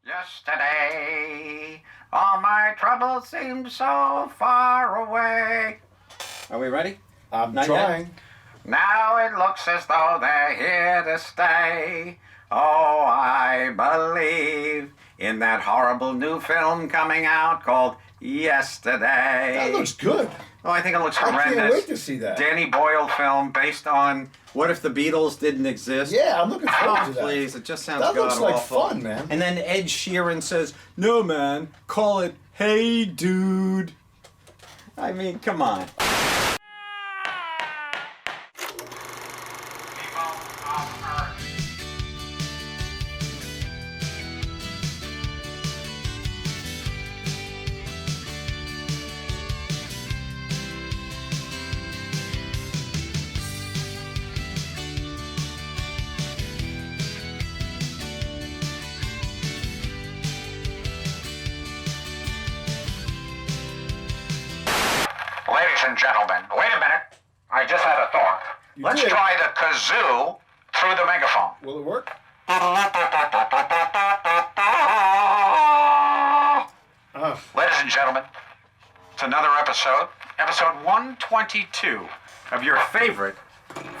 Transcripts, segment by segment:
Yesterday, all my troubles seemed so far away. Are we ready? I'm Not trying. yet. Now it looks as though they're here to stay. Oh, I believe in that horrible new film coming out called Yesterday. That looks good. Oh, I think it looks I horrendous. can't wait to see that. Danny Boyle film based on... What if the Beatles didn't exist? Yeah, I'm looking forward Oh, to that. please. It just sounds That looks like god-awful. fun, man. And then Ed Sheeran says, no, man, call it Hey Dude. I mean, come on. Ladies and gentlemen, wait a minute. I just had a thought. You Let's did? try the kazoo through the megaphone. Will it work? Ladies and gentlemen, it's another episode 122 of your favorite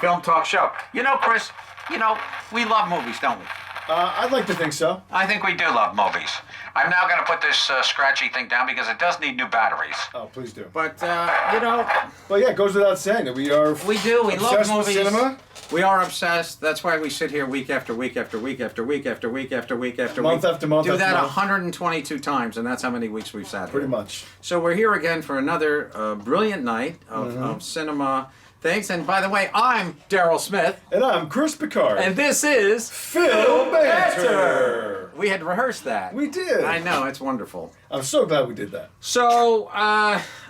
film talk show. You know, Chris, we love movies, don't we? I'd like to think so. I think we do love movies. I'm now going to put this scratchy thing down because it does need new batteries. Oh, please do. But, But yeah, it goes without saying that we are we do. We love obsessed with movies. cinema. We are obsessed. That's why we sit here week after week after week after week after week after week after Month week. after month Do after that month. 122 times, and that's how many weeks we've sat here. Pretty much. So we're here again for another brilliant night of, Mm-hmm. of cinema. Thanks. And by the way, I'm Daryl Smith, And I'm Chris Picard. and this is Phil Banter. We had rehearsed that. We did. I know, it's wonderful. I'm so glad we did that. So,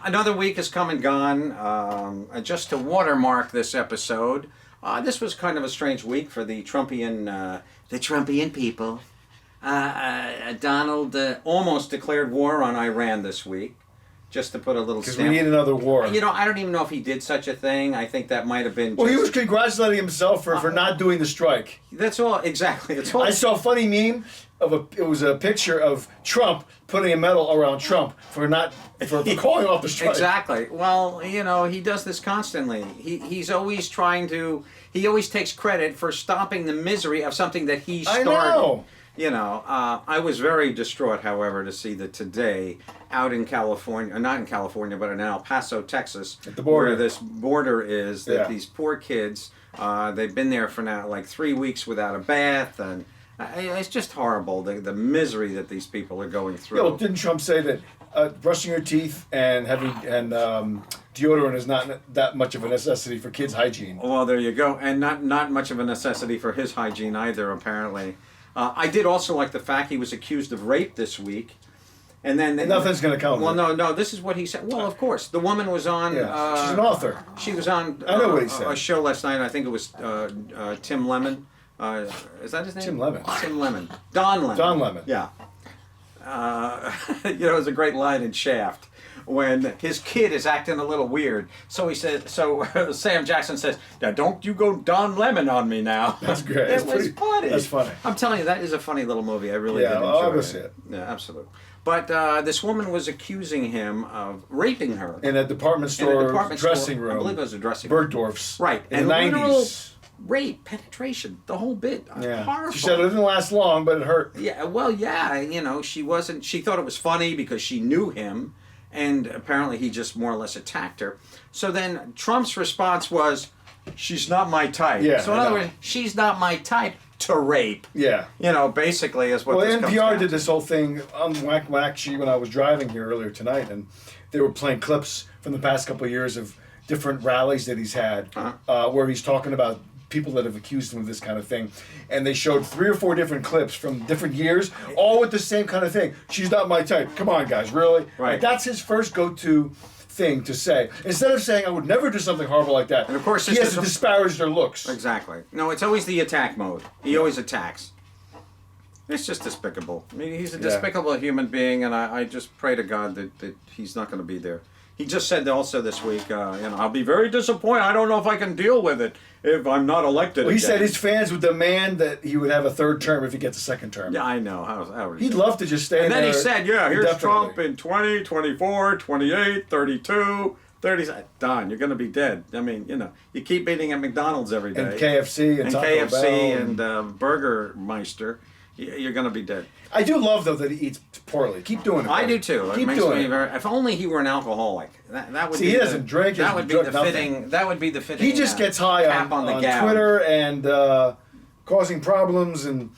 another week has come and gone. Just to watermark this episode, this was kind of a strange week for the Trumpian people. Donald almost declared war on Iran this week, just to put a little Because we stamp. need another war. You know, I don't even know if he did such a thing. I think that might have been. Well, he was just- congratulating himself for not doing the strike. That's all. Exactly. That's all. I saw a funny meme it was a picture of Trump putting a medal around Trump for calling off the strike. Exactly. Well, he does this constantly. He's always trying to. He always takes credit for stopping the misery of something that he started. I know. I was very distraught, however, to see that today, out in California, not in California, but in El Paso, Texas, At the border. where this border is, that Yeah. these poor kids, they've been there for now like 3 weeks without a bath, and it's just horrible, the misery that these people are going through. Yeah, well, didn't Trump say that brushing your teeth and having deodorant is not that much of a necessity for kids' hygiene? Well, there you go, and not much of a necessity for his hygiene either, apparently. I did also like the fact he was accused of rape this week, and then Nothing's going to come. Well, no. This is what he said. Well, of course, the woman was on. Yeah, she's an author. She was on. I know what he said. A show last night. I think it was Tim Lemon. Is that his name? Tim Lemon. Tim Lemon. Don Lemon. Don Lemon. Yeah. It was a great line in Shaft when his kid is acting a little weird. So he says. So Sam Jackson says, "Now don't you go Don Lemon on me now." That's great. It was funny. That's funny. I'm telling you, that is a funny little movie. I really Yeah, did I'll enjoy go it. see it. Yeah, absolutely. But this woman was accusing him of raping her In a department in store a department dressing store. room. I believe it was a dressing room. Bergdorf's. Right. In And the literal 90s. rape, penetration, the whole bit. Yeah. Horrible. She said it didn't last long, but it hurt. Yeah, well, yeah, she wasn't, she thought it was funny because she knew him, and apparently he just more or less attacked her. So then Trump's response was, she's not my type. Yeah, So in I other know. words, she's not my type to rape. Yeah. Basically is what Well, this comes NPR down did to. this whole thing on actually when I was driving here earlier tonight, and they were playing clips from the past couple of years of different rallies that he's had, where he's talking about people that have accused him of this kind of thing, and they showed 3 or 4 different clips from different years, all with the same kind of thing. She's not my type. Come on, guys, really? Right. Like, that's his first go-to thing to say. Instead of saying, I would never do something horrible like that, And of course, he this has is to a- disparage their looks. Exactly. No, it's always the attack mode. He always attacks. It's just despicable. I mean, he's a Yeah. despicable human being, and I just pray to God that he's not going to be there. He just said also this week, I'll be very disappointed. I don't know if I can deal with it if I'm not elected. Well, he again. said his fans would demand that he would have a third term if he gets a second term. Yeah, I know. How He'd love to just stay And there. then he said, here's indefinitely. Trump in 20, 24, 28, 32, 30. Don, you're going to be dead. I mean, you keep eating at McDonald's every day. And KFC and Taco KFC Bell and Burger Meister. You're going to be dead. I do love, though, that he eats poorly. Keep doing it. I buddy. do too. Keep Makes doing me it. very. If only he were an alcoholic. That would. See, be he the- doesn't drink, he That doesn't would be drink the nothing. fitting. That would be the fitting. He just gets high cap on gown. Twitter and causing problems and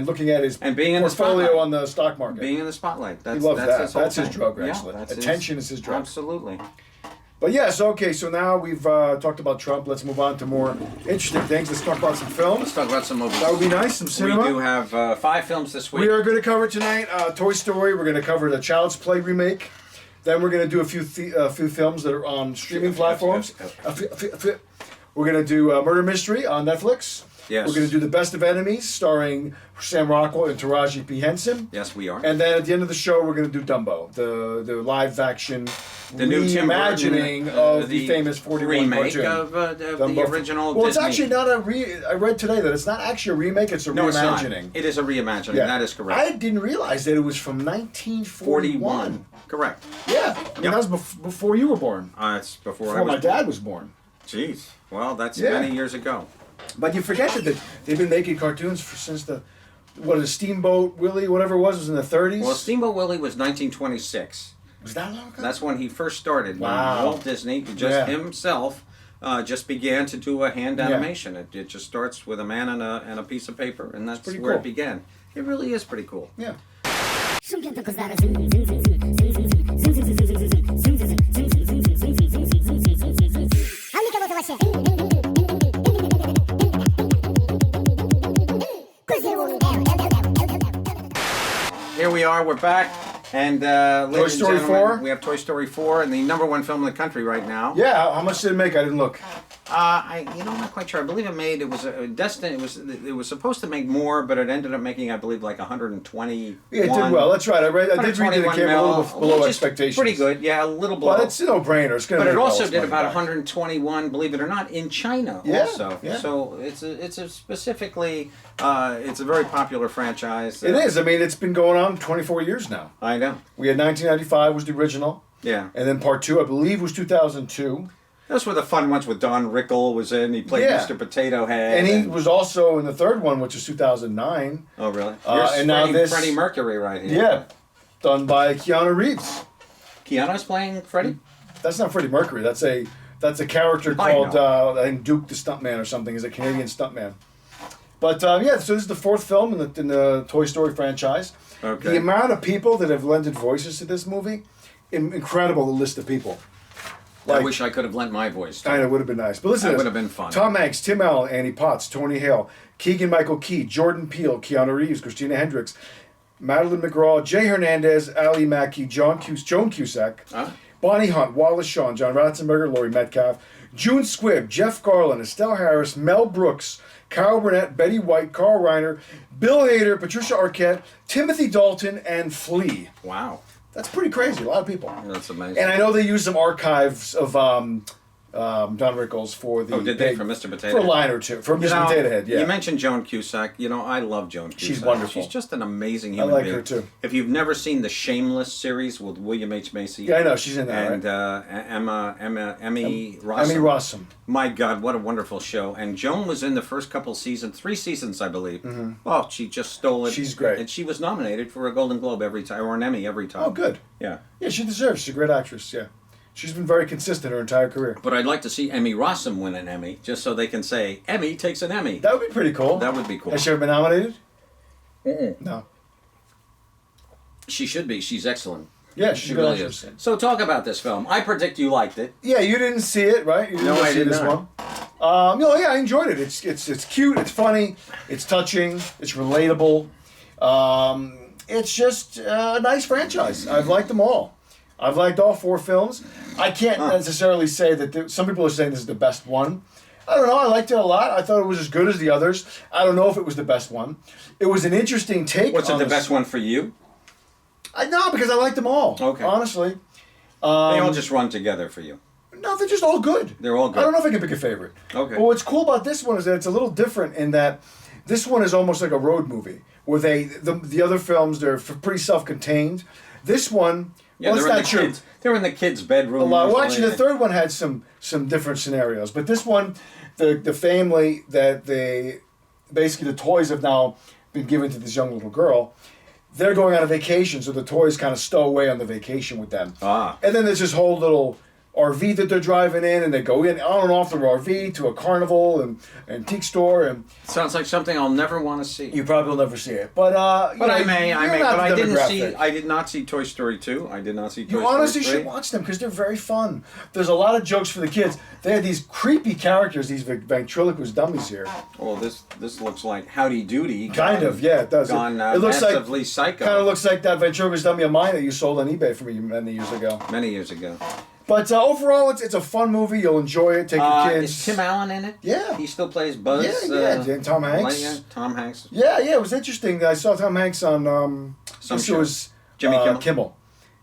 looking at his And being in the portfolio spotlight. on the stock market. Being in the spotlight. That's, he loves that's that. His whole That's his thing. drug, Yeah, actually. that's his- Attention is his drug. Absolutely. But yes, okay, so now we've talked about Trump. Let's move on to more interesting things. Let's talk about some films. Let's talk about some movies. That would be nice, some We cinema. do have 5 films this week. We are going to cover tonight Toy Story. We're going to cover the Child's Play remake. Then we're going to do a few films that are on streaming platforms. We're going to do Murder Mystery on Netflix. Yes. We're going to do The Best of Enemies, starring Sam Rockwell and Taraji P. Henson. Yes, we are. And then at the end of the show, we're going to do Dumbo, the live action The new Tim Burton, reimagining of the famous 41 remake cartoon. of the Dumbo. original Well, Disney. it's actually not I read today that it's not actually a remake, it's a No, it's not. reimagining. It is a reimagining. Yeah. That is correct. I didn't realize that it was from 1941. Correct. Yeah, I mean, that was before you were born. It's before I Before was my dad was born. Jeez. Well, that's Yeah. many years ago. But you forget that they've been making cartoons since Steamboat Willie, whatever it was in the 30s? Well, Steamboat Willie was 1926. Was that long ago? That's when he first started. Wow. When Walt Disney, Yeah. himself, just began to do a hand Yeah. animation. It just starts with a man and a piece of paper, and that's pretty where cool. it began. It really is pretty cool. Yeah. Here we are. We're back. And ladies and Story gentlemen, 4? we have Toy Story 4, and the #1 film in the country right now. Yeah, how much did it make? I didn't look. I'm not quite sure. I believe it made. It was destined. It was supposed to make more, but it ended up making, I believe, like 120. Yeah, it did well. That's right. I did read that it came a little below which is expectations. Pretty good. Yeah, a little below. But it's a no-brainer. It's going to. But it also did about 121, believe it or not, in China. Yeah, Also, yeah. so it's a specifically, it's a very popular franchise. It is. I mean, it's been going on 24 years now. I know. We had 1995 was the original, Yeah, and then part 2, I believe, was 2002. those were the fun ones with Don Rickles was in. He played Yeah. Mr. Potato Head. And he was also in the third one, which was 2009. Oh, really? and now this- Freddie Mercury right here. Yeah, done by Keanu Reeves. Keanu's playing Freddie. That's not Freddie Mercury. That's a character I called know. I think Duke the Stuntman or something. He's a Canadian stuntman. But yeah, so this is the 4th film in the Toy Story franchise. Okay. The amount of people that have lended voices to this movie, incredible. The list of people. I wish I could have lent my voice to I know, it. it would have been nice. But listen, That to would this. have been fun. Tom Hanks, Tim Allen, Annie Potts, Tony Hale, Keegan-Michael Key, Jordan Peele, Keanu Reeves, Christina Hendricks, Madeline McGraw, Jay Hernandez, Ali Mackey, Joan Cusack, Huh? Bonnie Hunt, Wallace Shawn, John Ratzenberger, Laurie Metcalf, June Squibb, Jeff Garland, Estelle Harris, Mel Brooks, Carol Burnett, Betty White, Carl Reiner, Bill Hader, Patricia Arquette, Timothy Dalton, and Flea. Wow, That's pretty crazy. A lot of people. that's amazing. And I know they used some archives of Don Rickles for the. Oh, did they? For Mr. Potato For a Head? line or two. For You Mr. know, Potato Head, yeah. You mentioned Joan Cusack. I love Joan Cusack. She's wonderful. She's just an amazing I human like being. her, too. If you've never seen the Shameless series with William H. Macy. Yeah, I know. She's in that, And right? Emmy Rossum. Emmy Rossum. My God, what a wonderful show. And Joan was in the first couple seasons, 3 seasons, I believe. Oh, she just stole it. She's great. And she was nominated for a Golden Globe every time, or an Emmy every time. Oh, good. Yeah. Yeah, she deserves. She's a great actress, yeah. She's been very consistent her entire career. But I'd like to see Emmy Rossum win an Emmy, just so they can say, Emmy takes an Emmy. That would be pretty cool. That would be cool. Has she ever been nominated? Mm-mm. No. She should be. She's excellent. Yeah, She she's a good really actress. is. So talk about this film. I predict you liked it. Yeah, you didn't see it, right? You didn't No, go I see did this not. one. No, yeah, I enjoyed it. It's cute, it's funny, it's touching, it's relatable. It's just a nice franchise. I've liked them all. I've liked all 4 films. I can't necessarily say that some people are saying this is the best one. I don't know. I liked it a lot. I thought it was as good as the others. I don't know if it was the best one. It was an interesting take. What's on the this. best one for you? I know because I liked them all. Okay. Honestly, They all just run together for you. No, they're just all good. They're all good. I don't know if I can pick a favorite. Okay. But what's cool about this one is that it's a little different in that this one is almost like a road movie, where the other films they're pretty self-contained. This one, Yeah, well, it's not true. They're in the kids' bedroom. A lot. Well, usually. actually, the third one had some different scenarios, but this one, the family that basically the toys have now been given to this young little girl. They're going on a vacation, so the toys kind of stow away on the vacation with them. And then there's this whole little RV that they're driving in, and they go in on and off the RV to a carnival and antique store, and sounds like something I'll never want to see. you probably will never see it. But I may. you're But not I the didn't see. demographic. I did not see Toy Story 2. I did not see Toy You Story honestly 3. should watch them because they're very fun. There's a lot of jokes for the kids. They had these creepy characters, these ventriloquist dummies here. Well, this looks like Howdy Doody. Kind of, yeah, it does. Gone it looks like massively psycho. kind of looks like that ventriloquist dummy of mine that you sold on eBay for me many years ago. Many years ago. But overall, it's a fun movie. You'll enjoy it. Take your kids. Is Tim Allen in it? Yeah. He still plays Buzz? And Tom Hanks. Tom Hanks. Yeah, it was interesting. I saw Tom Hanks on Some it show. was Jimmy Kimmel.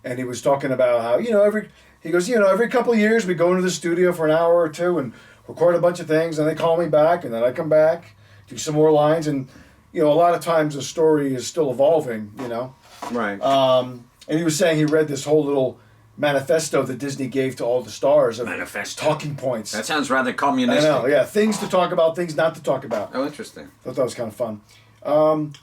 and he was talking about how every couple of years we go into the studio for an hour or two and record a bunch of things, and they call me back, and then I come back, do some more lines, and a lot of times the story is still evolving. Right. And he was saying he read this whole little manifesto that Disney gave to all the stars of Manifesto. talking points. That sounds rather I communistic. know, yeah, things to talk about, things not to talk about. Oh, interesting. Thought that was kind of fun. And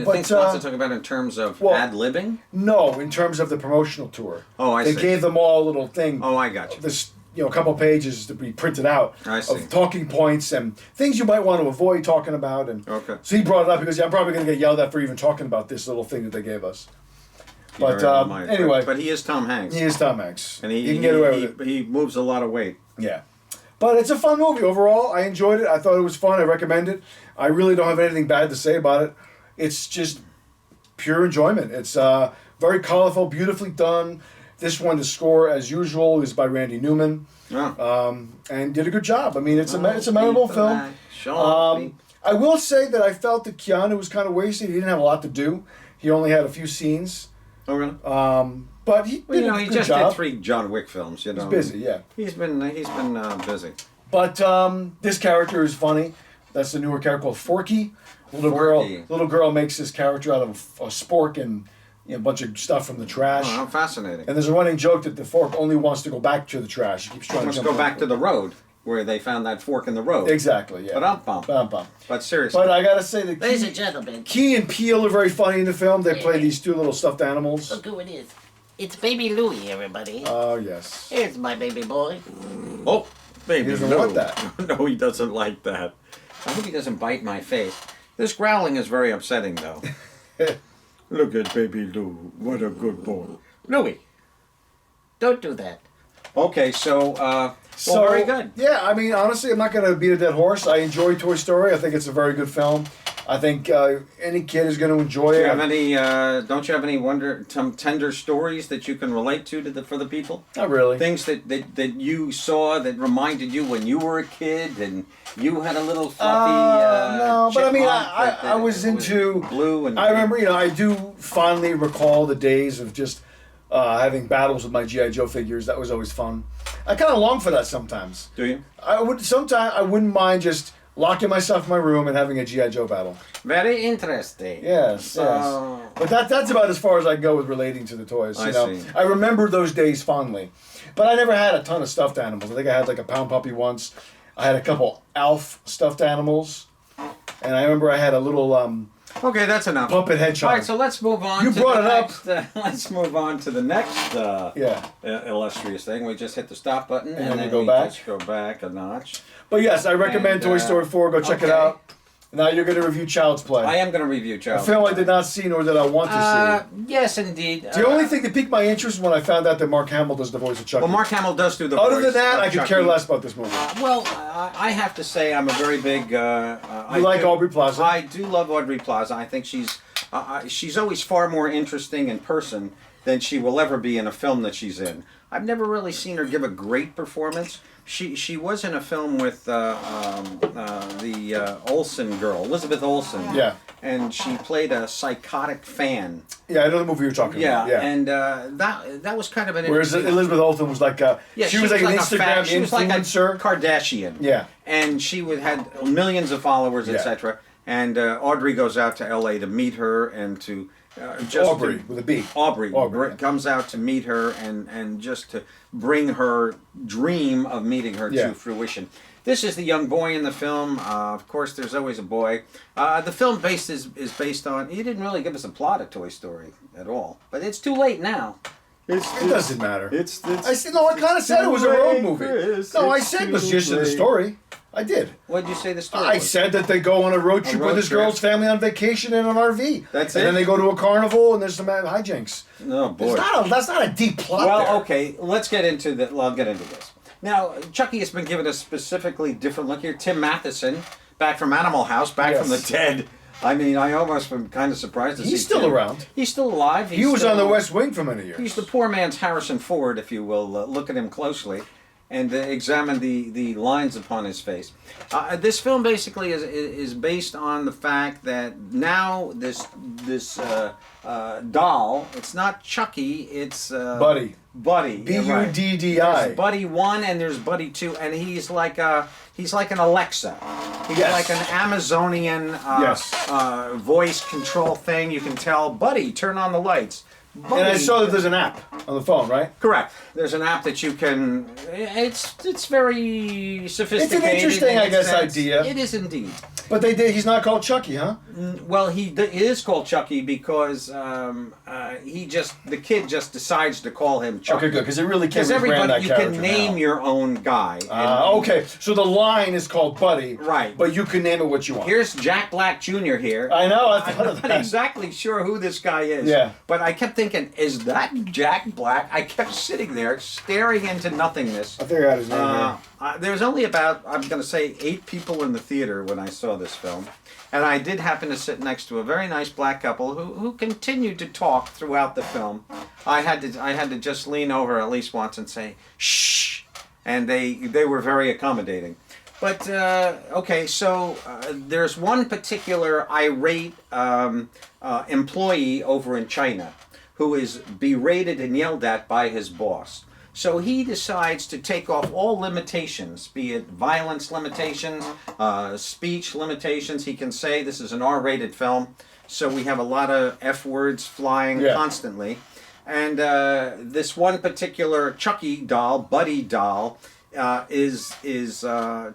But, things not to talk about in terms of ad-libbing? No, in terms of the promotional tour. Oh, I They see. gave them all a little thing. Oh, I got you. This, a couple pages to be printed out I see. of talking points and things you might want to avoid talking about. And Okay. so he brought it up because I'm probably going to get yelled at for even talking about this little thing that they gave us. But Very might. anyway, But he is Tom Hanks. he is Tom Hanks. And he can get away with it. He moves a lot of weight. Yeah. But it's a fun movie overall. I enjoyed it. I thought it was fun. I recommend it. I really don't have anything bad to say about it. It's just pure enjoyment. It's very colorful, beautifully done. This one, the score, as usual, is by Randy Newman. Oh. And did a good job. I mean, it's a memorable film. Sean. I will say that I felt that Keanu was kind of wasted. He didn't have a lot to do. He only had a few scenes. Oh, really? But he did a he good just job. did 3 John Wick films. He's busy, yeah. He's been busy. But this character is funny. That's the newer character called Forky. Little girl makes this character out of a spork and a bunch of stuff from the trash. Oh, how fascinating. And there's a running joke that the fork only wants to go back to the trash. He keeps trying Let's to go back to the road where they found that fork in the road. Exactly, yeah. Ba-dum-bum. But seriously. But I gotta say that Ladies and gentlemen, Key and Peele are very funny in the film. They play these 2 little stuffed animals. look who it is. It's Baby Louie, everybody. Oh, yes. Here's my baby boy. Oh, baby. He doesn't want that. No, he doesn't like that. I hope he doesn't bite my face. This growling is very upsetting, though. Look at baby Lou. What a good boy. Louie, don't do that. Okay, so, very good. Yeah, I mean, honestly, I'm not going to beat a dead horse. I enjoy Toy Story. I think it's a very good film. I think any kid is going to enjoy Do it. you have any? Don't you have any some tender stories that you can relate to for the people? Not really. Things that you saw that reminded you when you were a kid and you had a little fluffy. No, but I mean, chipmunk I was into blue and. I remember, I do fondly recall the days of just having battles with my GI Joe figures. That was always fun. I kind of long for that sometimes. Do you? I wouldn't mind just locking myself in my room and having a GI Joe battle. Very interesting. Yes. But that's about as far as I go with relating to the toys. I see. I remember those days fondly, but I never had a ton of stuffed animals. I think I had like a pound puppy once. I had a couple Alf stuffed animals, and I remember I had a little Okay, that's enough. puppet hedgehog. All right, so let's move on. You to brought the it up. next, let's move on to the next illustrious thing. We just hit the stop button And then then we go we back. just go back a notch. But yes, I recommend And, Toy Story 4. Go check it okay. out. Now you're going to review Child's Play. I am going to review A Charles. film I did not see nor did I want to see. Yes, indeed. The only thing that piqued my interest was when I found out that Mark Hamill does the voice of Chucky. Well, Mark Hamill does do the voice. Other than that, of I could Chucky. care less about this movie. Well, I have to say I'm a very big. You like Aubrey Plaza? I do love Aubrey Plaza. I think she's always far more interesting in person than she will ever be in a film that she's in. I've never really seen her give a great performance. She was in a film with the Olsen girl, Elizabeth Olsen. Yeah. And she played a psychotic fan. Yeah, I know the movie you're talking Yeah, about. Yeah. and that was kind of an Whereas interesting. Elizabeth Olsen was like she was like an Instagram she was like a influencer. Kardashian. Yeah. And she had millions of followers, Yeah. etc. And Audrey goes out to L.A. to meet her and to just Aubrey with a B. Aubrey Aubrey, yeah. comes out to meet her and just to bring her dream of meeting her Yeah. to fruition. This is the young boy in the film. Of course, there's always a boy. The film is based on. He didn't really give us a plot of Toy Story at all, but it's too late now. It doesn't matter. It's I said no. I kind of said it was a road movie. Chris, No, I it's said it was too just in the late. story. I did. What did you say the story I was? said that they go on a road trip road with this trip. girl's family on vacation in an RV. That's and it? then they go to a carnival and there's some hijinks. Oh boy. That's not a deep plot there. Well, okay, let's get into the. I'll get into this. Now, Chucky has been given a specifically different look here. Tim Matheson, back from Animal House, back from the Yes. dead. I mean, I almost been kind of surprised to see He's still Tim. around. He's still alive. He was still- on the West Wing for many years. He's the poor man's Harrison Ford, if you will. Look at him closely and examine the lines upon his face. This film basically is based on the fact that now this doll, it's not Chucky, it's Buddy. Buddy. B-U-D-D-I. There's Buddy 1 and there's Buddy 2, and he's like an Alexa. He's Yes. like an Amazonian Yes. voice control thing. You can tell, Buddy, turn on the lights. And I Buddy, saw that there's an app on the phone, right? Correct. There's an app that you can. It's very sophisticated. interesting, in I its guess, sense. idea. It is indeed. But he's not called Chucky, huh? Well, it is called Chucky because the kid just decides to call him Chucky. Okay, good, because it really can't Because rebrand that everybody, you character can name now. your own guy. And Okay, so the line is called Buddy. Right. But you can name it what you want. Here's Jack Black Jr. here. I know, I thought I'm of not that. exactly sure who this guy is. Yeah. But I kept thinking, is that Jack Black? I kept sitting there staring into nothingness. I figured out his name There was only about, I'm going to say, 8 people in the theater when I saw this film. And I did happen to sit next to a very nice black couple who continued to talk throughout the film. I had to just lean over at least once and say, shh. And they were very accommodating. But, okay, so there's one particular irate employee over in China who is berated and yelled at by his boss. So he decides to take off all limitations, be it violence limitations, speech limitations. He can say this is an R-rated film, so we have a lot of F words flying constantly. And this one particular Chucky doll, Buddy doll, is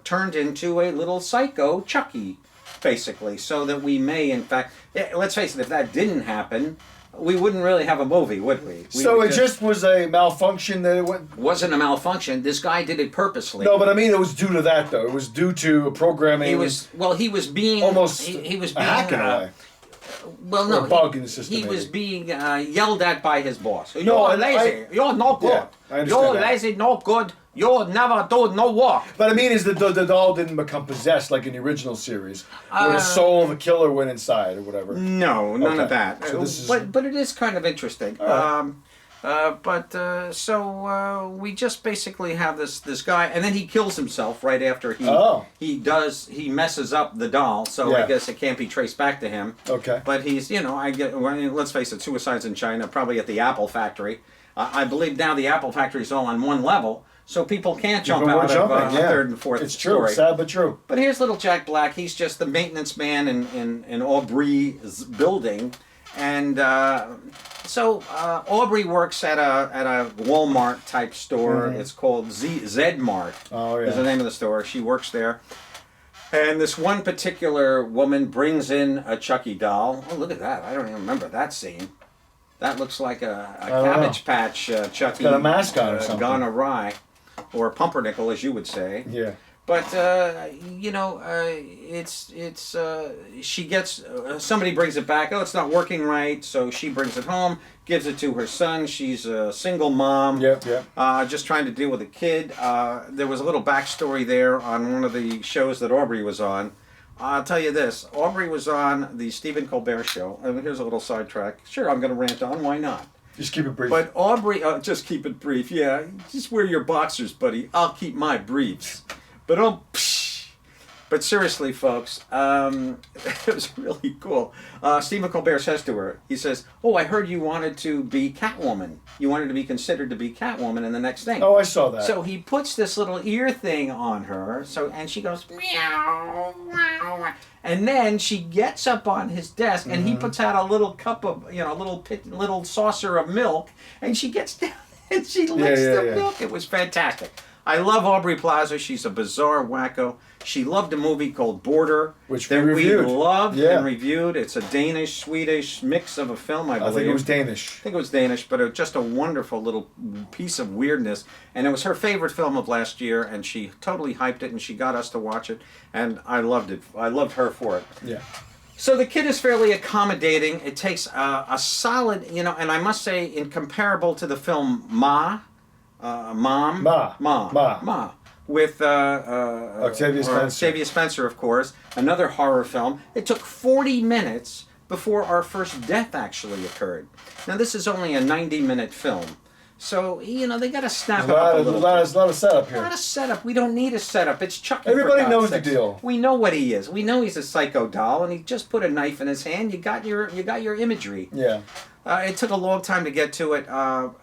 turned into a little psycho Chucky, basically, so that we may, in fact, let's face it, if that didn't happen, we wouldn't really have a movie, would we? So it just was a malfunction that it went... Wasn't a malfunction. This guy did it purposely. No, but I mean it was due to that, though. It was due to programming... He was being... Almost he was a being... hack in a way. Well, no. Or a bug in the system, He was maybe. being yelled at by his boss. No, You're lazy. You're no good. Yeah, I understand You're that. lazy, no good. You'll never do no work. But I mean, is the doll didn't become possessed like in the original series, where the soul of a killer went inside or whatever. No, none of Okay. that. So this is- but it is kind of interesting. All right. So we just basically have this guy, and then he kills himself right after he messes up the doll. So I Yeah. guess it can't be traced back to him. Okay. But he's let's face it, suicides in China, probably at the Apple factory. I believe now the Apple factory is all on one level, so people can't jump People out were of jumping, yeah. third and fourth It's true. story. Sad but true. But here's little Jack Black. He's just the maintenance man in Aubrey's building, and so Aubrey works at a Walmart type store. It's called Z Mart. Oh, yeah. Is the name of the store. She works there, and this one particular woman brings in a Chucky doll. Oh, look at that! I don't even remember that scene. That looks like a don't Cabbage Patch Chucky. got a mask on or something. Gone awry, or pumpernickel, as you would say. Yeah. But she gets somebody brings it back. Oh, it's not working right, so she brings it home, gives it to her son. She's a single mom. Yep. Just trying to deal with a kid. There was a little backstory there on one of the shows that Aubrey was on. I'll tell you this: Aubrey was on the Stephen Colbert Show. And here's a little sidetrack. Sure, I'm going to rant on. Why not? Just keep it brief. But Aubrey, just keep it brief. Yeah, just wear your boxers, buddy. I'll keep my briefs. But But seriously, folks, it was really cool. Stephen Colbert says to her, he says, "Oh, I heard you wanted to be Catwoman. You wanted to be considered to be Catwoman in the next thing." Oh, I saw that. So he puts this little ear thing on her, and she goes, meow, meow. And then she gets up on his desk, and he puts out a little cup of, a little saucer of milk, and she gets down and she licks the milk. It was fantastic. I love Aubrey Plaza. She's a bizarre wacko. She loved a movie called Border, which that we reviewed. We loved and reviewed. It's a Danish-Swedish mix of a film, I believe. I think it was Danish. I think it was Danish, but just a wonderful little piece of weirdness. And it was her favorite film of last year, and she totally hyped it, and she got us to watch it, and I loved it. I loved her for it. Yeah. So the kid is fairly accommodating. It takes a solid, and I must say, incomparable to the film Mom, with Octavia Spencer, of course, another horror film. It took 40 minutes before our first death actually occurred. Now, this is only a 90-minute film. So, they got to snap it up a little bit. There's a lot of setup here. A lot of setup. We don't need a setup. It's Chucky. Everybody knows the deal. We know what he is. We know he's a psycho doll, and he just put a knife in his hand. You got your imagery. Yeah. It took a long time to get to it.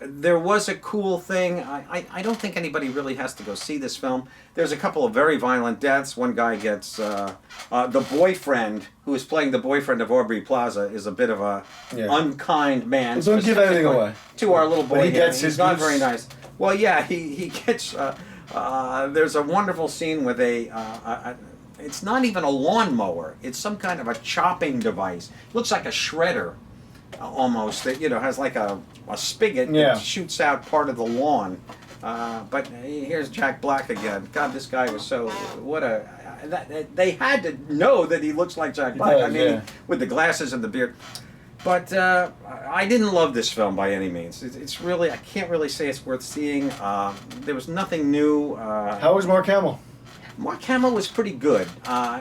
There was a cool thing. I don't think anybody really has to go see this film. There's a couple of very violent deaths. One guy gets... the boyfriend, who is playing the boyfriend of Aubrey Plaza, is a bit of a unkind man. Well, don't give anything away. To our little boy. But he gets his He's not very nice. Well, yeah, he gets... there's a wonderful scene with it's not even a lawnmower. It's some kind of a chopping device. It looks like a shredder. Almost, that has like a spigot that shoots out part of the lawn. But here's Jack Black again. God, this guy was they had to know that he looks like Jack Black. With the glasses and the beard. But I didn't love this film by any means. It's really, I can't really say it's worth seeing. There was nothing new. How was Mark Hamill? Mark Hamill was pretty good.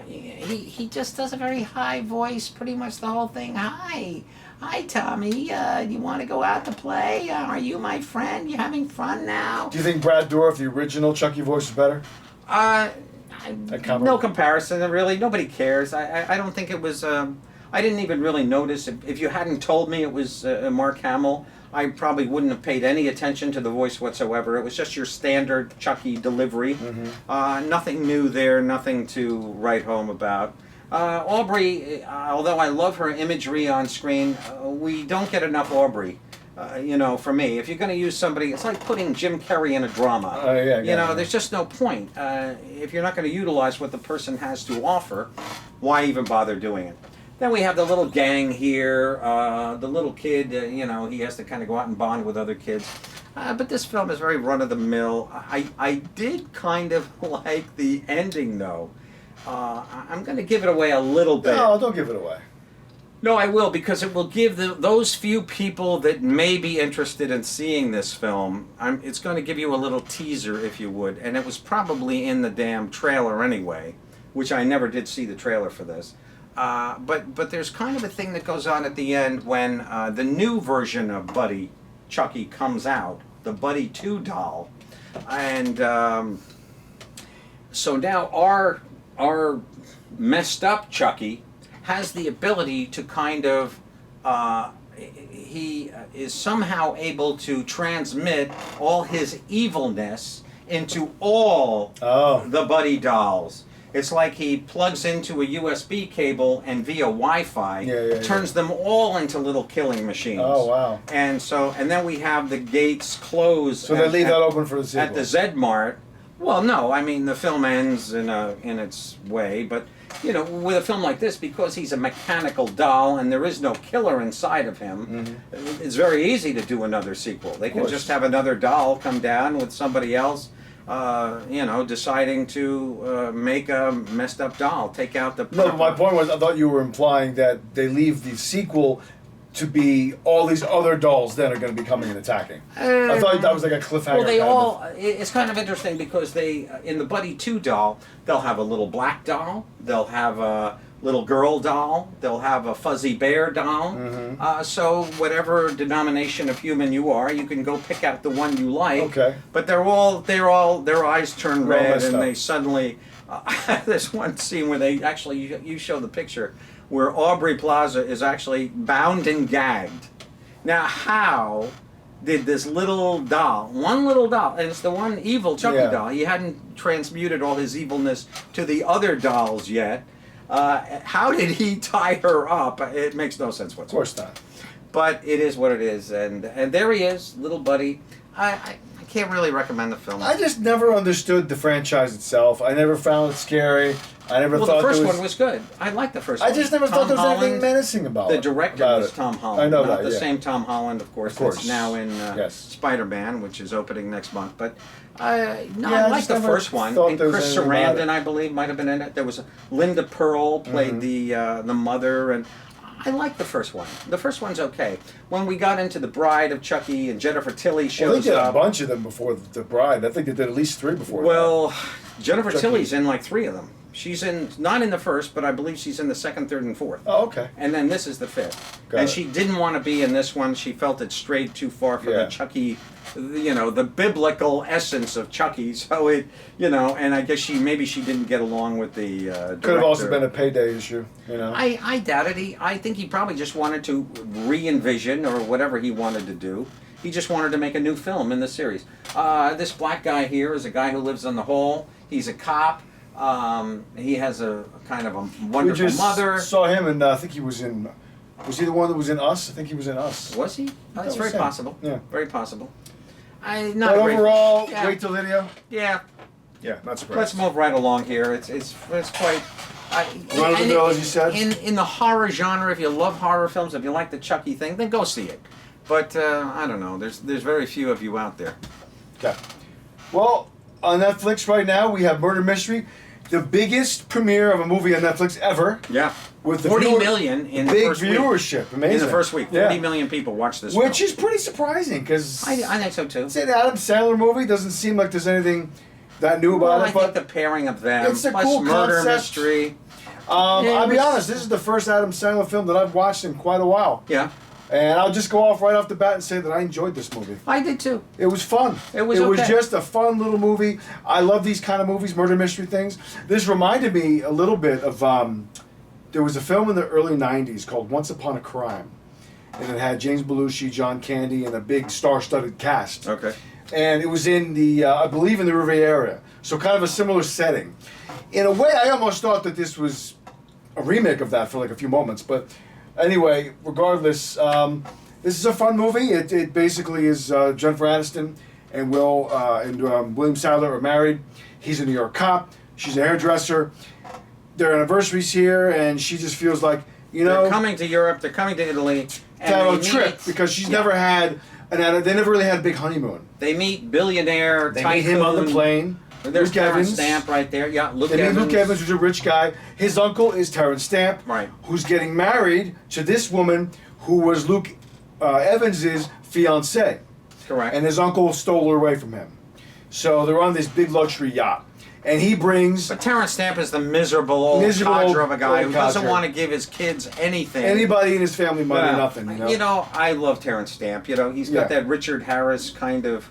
He just does a very high voice, pretty much the whole thing. Hi, Tommy. You want to go out to play? Are you my friend? You having fun now? Do you think Brad Dourif, the original Chucky voice, is better? No comparison, really. Nobody cares. I don't think it was... I didn't even really notice. If you hadn't told me it was Mark Hamill, I probably wouldn't have paid any attention to the voice whatsoever. It was just your standard Chucky delivery. Nothing new there, nothing to write home about. Aubrey, although I love her imagery on screen, we don't get enough Aubrey. For me, if you're going to use somebody, it's like putting Jim Carrey in a drama. There's just no point. If you're not going to utilize what the person has to offer, why even bother doing it? Then we have the little gang here, the little kid, he has to kind of go out and bond with other kids. But this film is very run-of-the-mill. I did kind of like the ending, though. I'm going to give it away a little bit. No, don't give it away. No, I will, because it will give those few people that may be interested in seeing this film, it's going to give you a little teaser, if you would. And it was probably in the damn trailer anyway, which I never did see the trailer for this. But there's kind of a thing that goes on at the end when the new version of Buddy Chucky comes out, the Buddy 2 doll. And so now our messed up Chucky has the ability to kind of, he is somehow able to transmit all his evilness into all the Buddy dolls. It's like he plugs into a USB cable and via Wi-Fi turns them all into little killing machines. Oh, wow. And then we have the gates closed. So they leave that open for the sequel. At the Z-Mart. Well, no, I mean, the film ends in its way, but, with a film like this, because he's a mechanical doll and there is no killer inside of him, it's very easy to do another sequel. They can just have another doll come down with somebody else, deciding to make a messed up doll, take out the... No, but my point was, I thought you were implying that they leave the sequel to be all these other dolls then are going to be coming and attacking. I thought that was like a cliffhanger. Well, it's kind of interesting because in the Buddy 2 doll, they'll have a little black doll, they'll have little girl doll. They'll have a fuzzy bear doll. So whatever denomination of human you are, you can go pick out the one you like. Okay. But their eyes turn They're all red, messed and up. they suddenly. There's one scene where they actually you show the picture where Aubrey Plaza is actually bound and gagged. Now, how did this one little doll, and it's the one evil Chucky doll, he hadn't transmuted all his evilness to the other dolls yet. How did he tie her up? It makes no sense whatsoever. Of course not. But it is what it is, and there he is, little buddy. I can't really recommend the film. I just never understood the franchise itself. I never found it scary. I never thought the first there was... one was good. I liked the first one. I just never thought there was anything Holland, menacing about the it. director about was it. Tom Holland. I know not that, the yeah. same Tom Holland, of course. course. That's now in Yes. Spider-Man, which is opening next month. But I I liked just the never first one. thought And there was Chris anything about Sarandon, it. I believe, might have been in it. There was Linda Pearl played the mother, and I liked the first one. The first one's okay. When we got into The Bride of Chucky and Jennifer Tilly Well, they shows did a up. bunch of them before The Bride. I think they did at least 3 before Well, Jennifer Chucky. Tilly's in like 3 of them. She's not in the first, but I believe she's in the second, third, and fourth. that. Oh, okay. And then this is the 5th. Got and it. she didn't want to be in this one. She felt it strayed too far from Yeah. the Chucky, the biblical essence of Chucky. So and I guess maybe she didn't get along with the director. Could have also been a payday issue, you know. I doubt it. I think he probably just wanted to re-envision or whatever he wanted to do. He just wanted to make a new film in the series. This black guy here is a guy who lives on the Hole. He's a cop. He has a kind of a We wonderful just mother. saw him, and I think he was in... Was he the one that was in Us? I think he was in Us. Was he? That's was very him. possible. Yeah. Very possible. But Not great. overall, Yeah. wait till video. Yeah. Yeah, not surprised. Let's move right along here. It's quite. Run of the and mill, as you said. In the horror genre, if you love horror films, if you like the Chucky thing, then go see it. But I don't know. There's very few of you out there. Okay. Well, on Netflix right now, we have Murder Mystery, the biggest premiere of a movie on Netflix ever. Yeah. With the 40 million in the big first week. viewership. Amazing. In the first week, Yeah. 40 million people watched this. Which film. is pretty surprising because I think so too. it's an Adam Sandler movie. Doesn't seem like there's anything that new about Well, it. I But think the pairing of them, it's a plus cool murder concept. mystery. Yeah, I'll be it was- honest. This is the first Adam Sandler film that I've watched in quite a while, Yeah, and I'll just go off right off the bat and say that I enjoyed this movie. I did too. It was fun. It was okay. just a fun little movie. I love these kind of movies, murder mystery things. This reminded me a little bit of there was a film in the early '90s called Once Upon a Crime, and it had James Belushi, John Candy, and a big star-studded cast. Okay. And it was in the I believe in the Riviera, so kind of a similar setting. In a way, I almost thought that this was a remake of that for like a few moments, but anyway, regardless, this is a fun movie. It basically is Jennifer Aniston and William Sadler are married. He's a New York cop. She's a hairdresser. Their anniversary's here, and she just feels like, They're coming to Europe. They're coming to Italy. to And have they a trip meet- because she's yeah. never had they never really had a big honeymoon. They meet billionaire They tycoon. meet him on the plane. There's Luke Terrence Evans. Stamp right there. Yeah, Luke They meet Evans. Luke Evans, who's a rich guy. His uncle is Terrence Stamp, Right. who's getting married to this woman who was Luke Evans's fiancée. Correct. And his uncle stole her away from him. So they're on this big luxury yacht. And he brings But Terrence Stamp is the miserable old codger of a guy old who doesn't codger. want to give his kids anything. anybody in his family money, Yeah. nothing, you know? I love Terrence Stamp. He's got Yeah. that Richard Harris kind of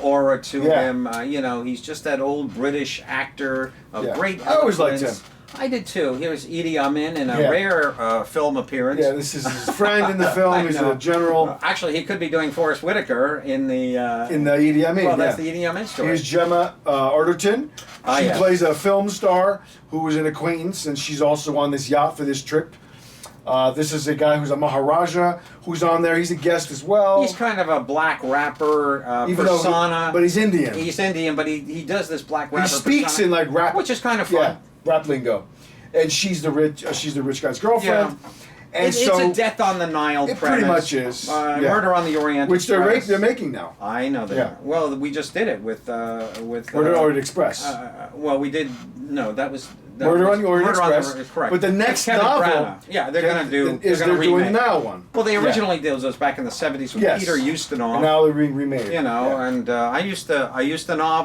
aura to Yeah. him. He's just that old British actor of Yeah. great I always liked eloquence. him. I did too. Here's Idi Amin in a Yeah. rare film appearance. Yeah, this is his friend in the film. I He's know. a general Actually, he could be doing Forrest Whitaker in the. in the Idi Amin. well, that's yeah. the Idi Amin story. Here's Gemma Arterton. Ah, She yes. plays a film star who was an acquaintance, and she's also on this yacht for this trip. This is a guy who's a Maharaja who's on there. He's a guest as well. He's kind of a black rapper Even though persona. but he's Indian. He's Indian, but he does this black rapper He speaks persona, in like rap, which is kind of fun. yeah, rap lingo. And she's the rich guy's girlfriend. And It's so a Death on the Nile it premise. pretty much is, yeah. Murder on the Orient which Express. they're making now. I know they Yeah. are. Well, we just did it with Murder on Orient Express. well, we did. No, that was Murder on the Orient Murder on the Express. Orient- correct. But the It's next Kenneth novel, Branagh. Yeah, they're gonna do. is they're gonna they're doing remake. now one. Well, they Yeah. originally did those back in the '70s with Yes. Peter Ustinov. And now they're remade it. You know, Yeah. and I used to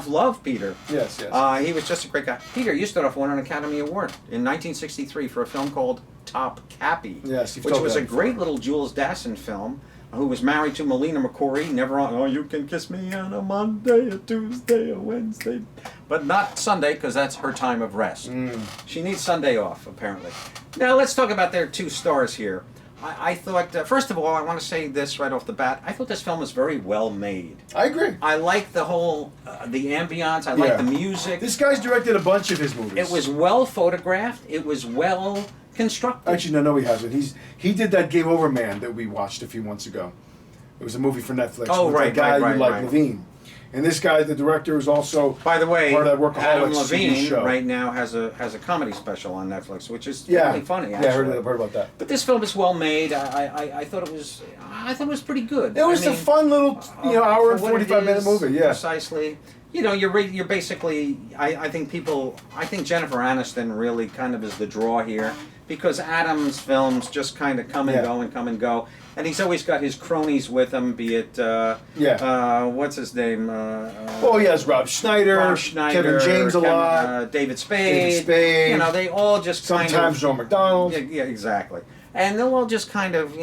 love Peter. Yes, yes. He was just a great guy. Peter Ustinov won an Academy Award in 1963 for a film called Top Cappy, Yes, you've which told was me a that great before. little Jules Dassin film. Who was married to Melina McCory? Never on. Oh, you can kiss me on a Monday, a Tuesday, a Wednesday, but not Sunday because that's her time of rest. She needs Sunday off apparently. Now let's talk about their two stars here. I thought, first of all, I want to say this right off the bat. I thought this film was very well made. I agree. I like the whole, the ambiance. I like Yeah. the music. This guy's directed a bunch of his movies. It was well photographed. It was well constructed. Actually, no, he hasn't. He did that Game Over Man that we watched a few months ago. It was a movie for Netflix. Oh, with right, that guy right, you like, right. Levine. And this guy, the director, is also By the way, part of that Workaholics Adam TV Levine show. right now has a comedy special on Netflix, which is Yeah, really funny. yeah, Actually. I've heard about that. But this film is well made. I thought it was. I thought it was pretty good. It was I a mean, fun little, hour for and what it 45-minute is, movie. Yeah. Precisely. You know, you're basically. I think Jennifer Aniston really kind of is the draw here because Adam's films just kind of come and Yeah. go and come and go, and he's always got his cronies with him. Be it what's his name? Oh, yes, Rob Schneider, Rob Schneider, Kevin James a lot, David Spade. David Spade. You know, they all just sometimes kind of. Joe McDonald. Yeah, exactly. And they'll all just kind of,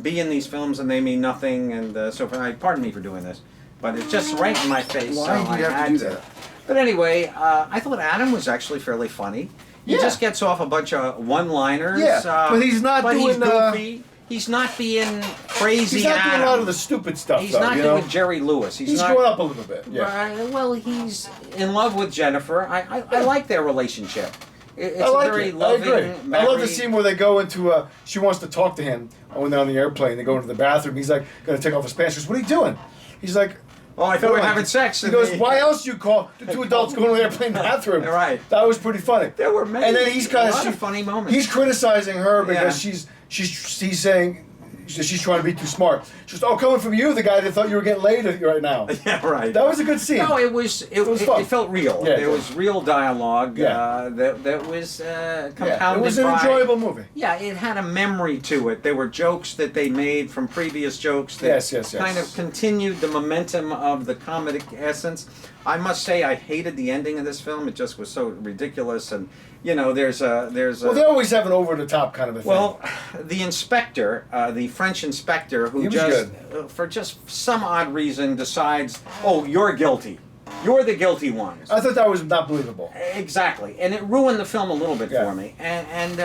be in these films and they mean nothing. And so, pardon me for doing this, but it's just right in my face. Why so do you I have had to do that? But anyway, I thought Adam was actually fairly funny. He Yeah. just gets off a bunch of one-liners. Yeah, but he's not but doing, he's goofy. He's not being crazy. He's not doing a lot Adam. of the stupid stuff, He's though, not you know? doing Jerry Lewis. He's not, going up a little bit, yeah. Right, well, he's in love with Jennifer. I like their relationship. It's I like a very it. loving, I agree. I love the married- scene where they go into she wants to talk to him when they're on the airplane. They go into the bathroom. He's like, going to take off his pants. She goes, what are you doing? He's like, Oh, I thought we were having sex. He goes, why else you call the two adults going to the airplane bathroom? Right. That was pretty funny. There were many, And then he's kind a lot of funny moments. He's criticizing her because Yeah. he's saying she's trying to be too smart. She goes, oh, coming from you, the guy that thought you were getting laid right now. Yeah, right. That was a good scene. No, it was fun. it felt real. Yeah, it it did. was real dialogue. Yeah. That was compounded Yeah, it was an by- enjoyable movie. Yeah, it had a memory to it. There were jokes that they made from previous jokes that Yes. kind of continued the momentum of the comedic essence. I must say, I hated the ending of this film. It just was so ridiculous, and there's a Well, they always have an over-the-top kind of a thing. Well, the inspector, the French inspector, who He was just, for just some odd reason, decides, oh, you're guilty. You're the guilty ones. I thought that was not believable. Exactly. And it ruined the film a little bit Yeah. for me. And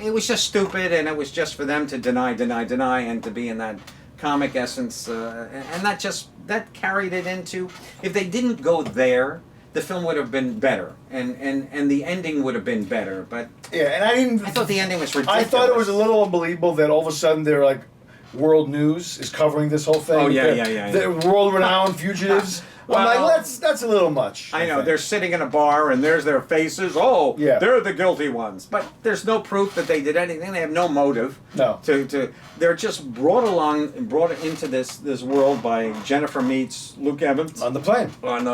it was just stupid, and it was just for them to deny, and to be in that comic essence. And that carried it into, if they didn't go there, the film would have been better, and the ending would have been better. But Yeah, and I thought the ending was ridiculous. I thought it was a little unbelievable that all of a sudden they're like, world news is covering this whole thing. Oh, yeah, The- yeah. The world-renowned fugitives. I'm Well, like, that's a little much. I know, think. they're sitting in a bar and there's their faces. Oh, Yeah. they're the guilty ones. But there's no proof that they did anything. They have no motive. No. They're just brought into this world by Jennifer meets Luke Evans on the plane. on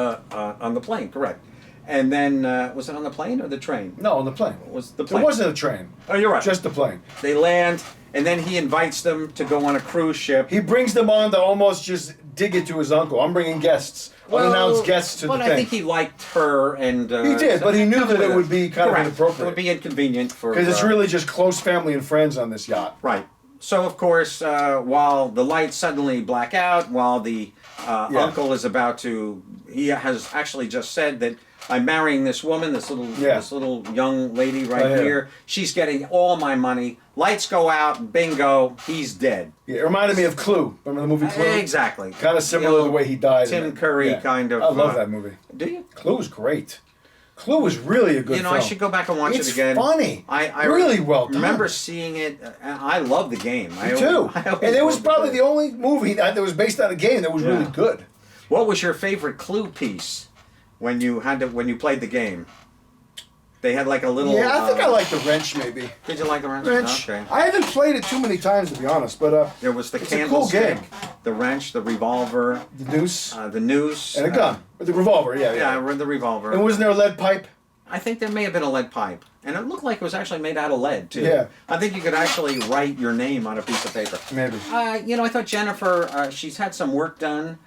the plane, correct. And then was it on the plane or the train? No, on the plane. Was the It plane? wasn't a train. Oh, you're right. Just the plane. They land, and then he invites them to go on a cruise ship. He brings them on to almost just dig it to his uncle. I'm bringing guests, unannounced guests to the but thing. I think he liked her, and He did, but he knew that it would be kind of correct. inappropriate. It would be inconvenient for Because it's really just close family and friends on this yacht. right. So of course, while the lights suddenly black out, while the uncle is about to, he has actually just said that I'm marrying this woman, this little young lady right here. She's getting all my money. Lights go out, bingo, he's dead. Yeah, it reminded me of Clue. Remember the movie Clue? Exactly. Kind of similar to the way he died. in Tim it. Curry Yeah. kind of. I love that movie. Do you? Clue is great. Clue was really a good film. I should go back and watch It's it again. funny. I really well done. remember seeing it. I love the game. Me too. And it was probably the only movie that was based on a game that was really good. What was your favorite Clue piece when you played the game? They had like a little. Yeah, I think I like the wrench maybe. Did you like the wrench? Wrench. Okay. I haven't played it too many times to be honest, but There was the it's a cool candlestick, game. the wrench, the revolver, The noose the noose, and a gun. The revolver, yeah. Yeah, the revolver. And wasn't there a lead pipe? I think there may have been a lead pipe. And it looked like it was actually made out of lead, too. Yeah. I think you could actually write your name on a piece of paper. Maybe. I thought Jennifer, she's had some work done.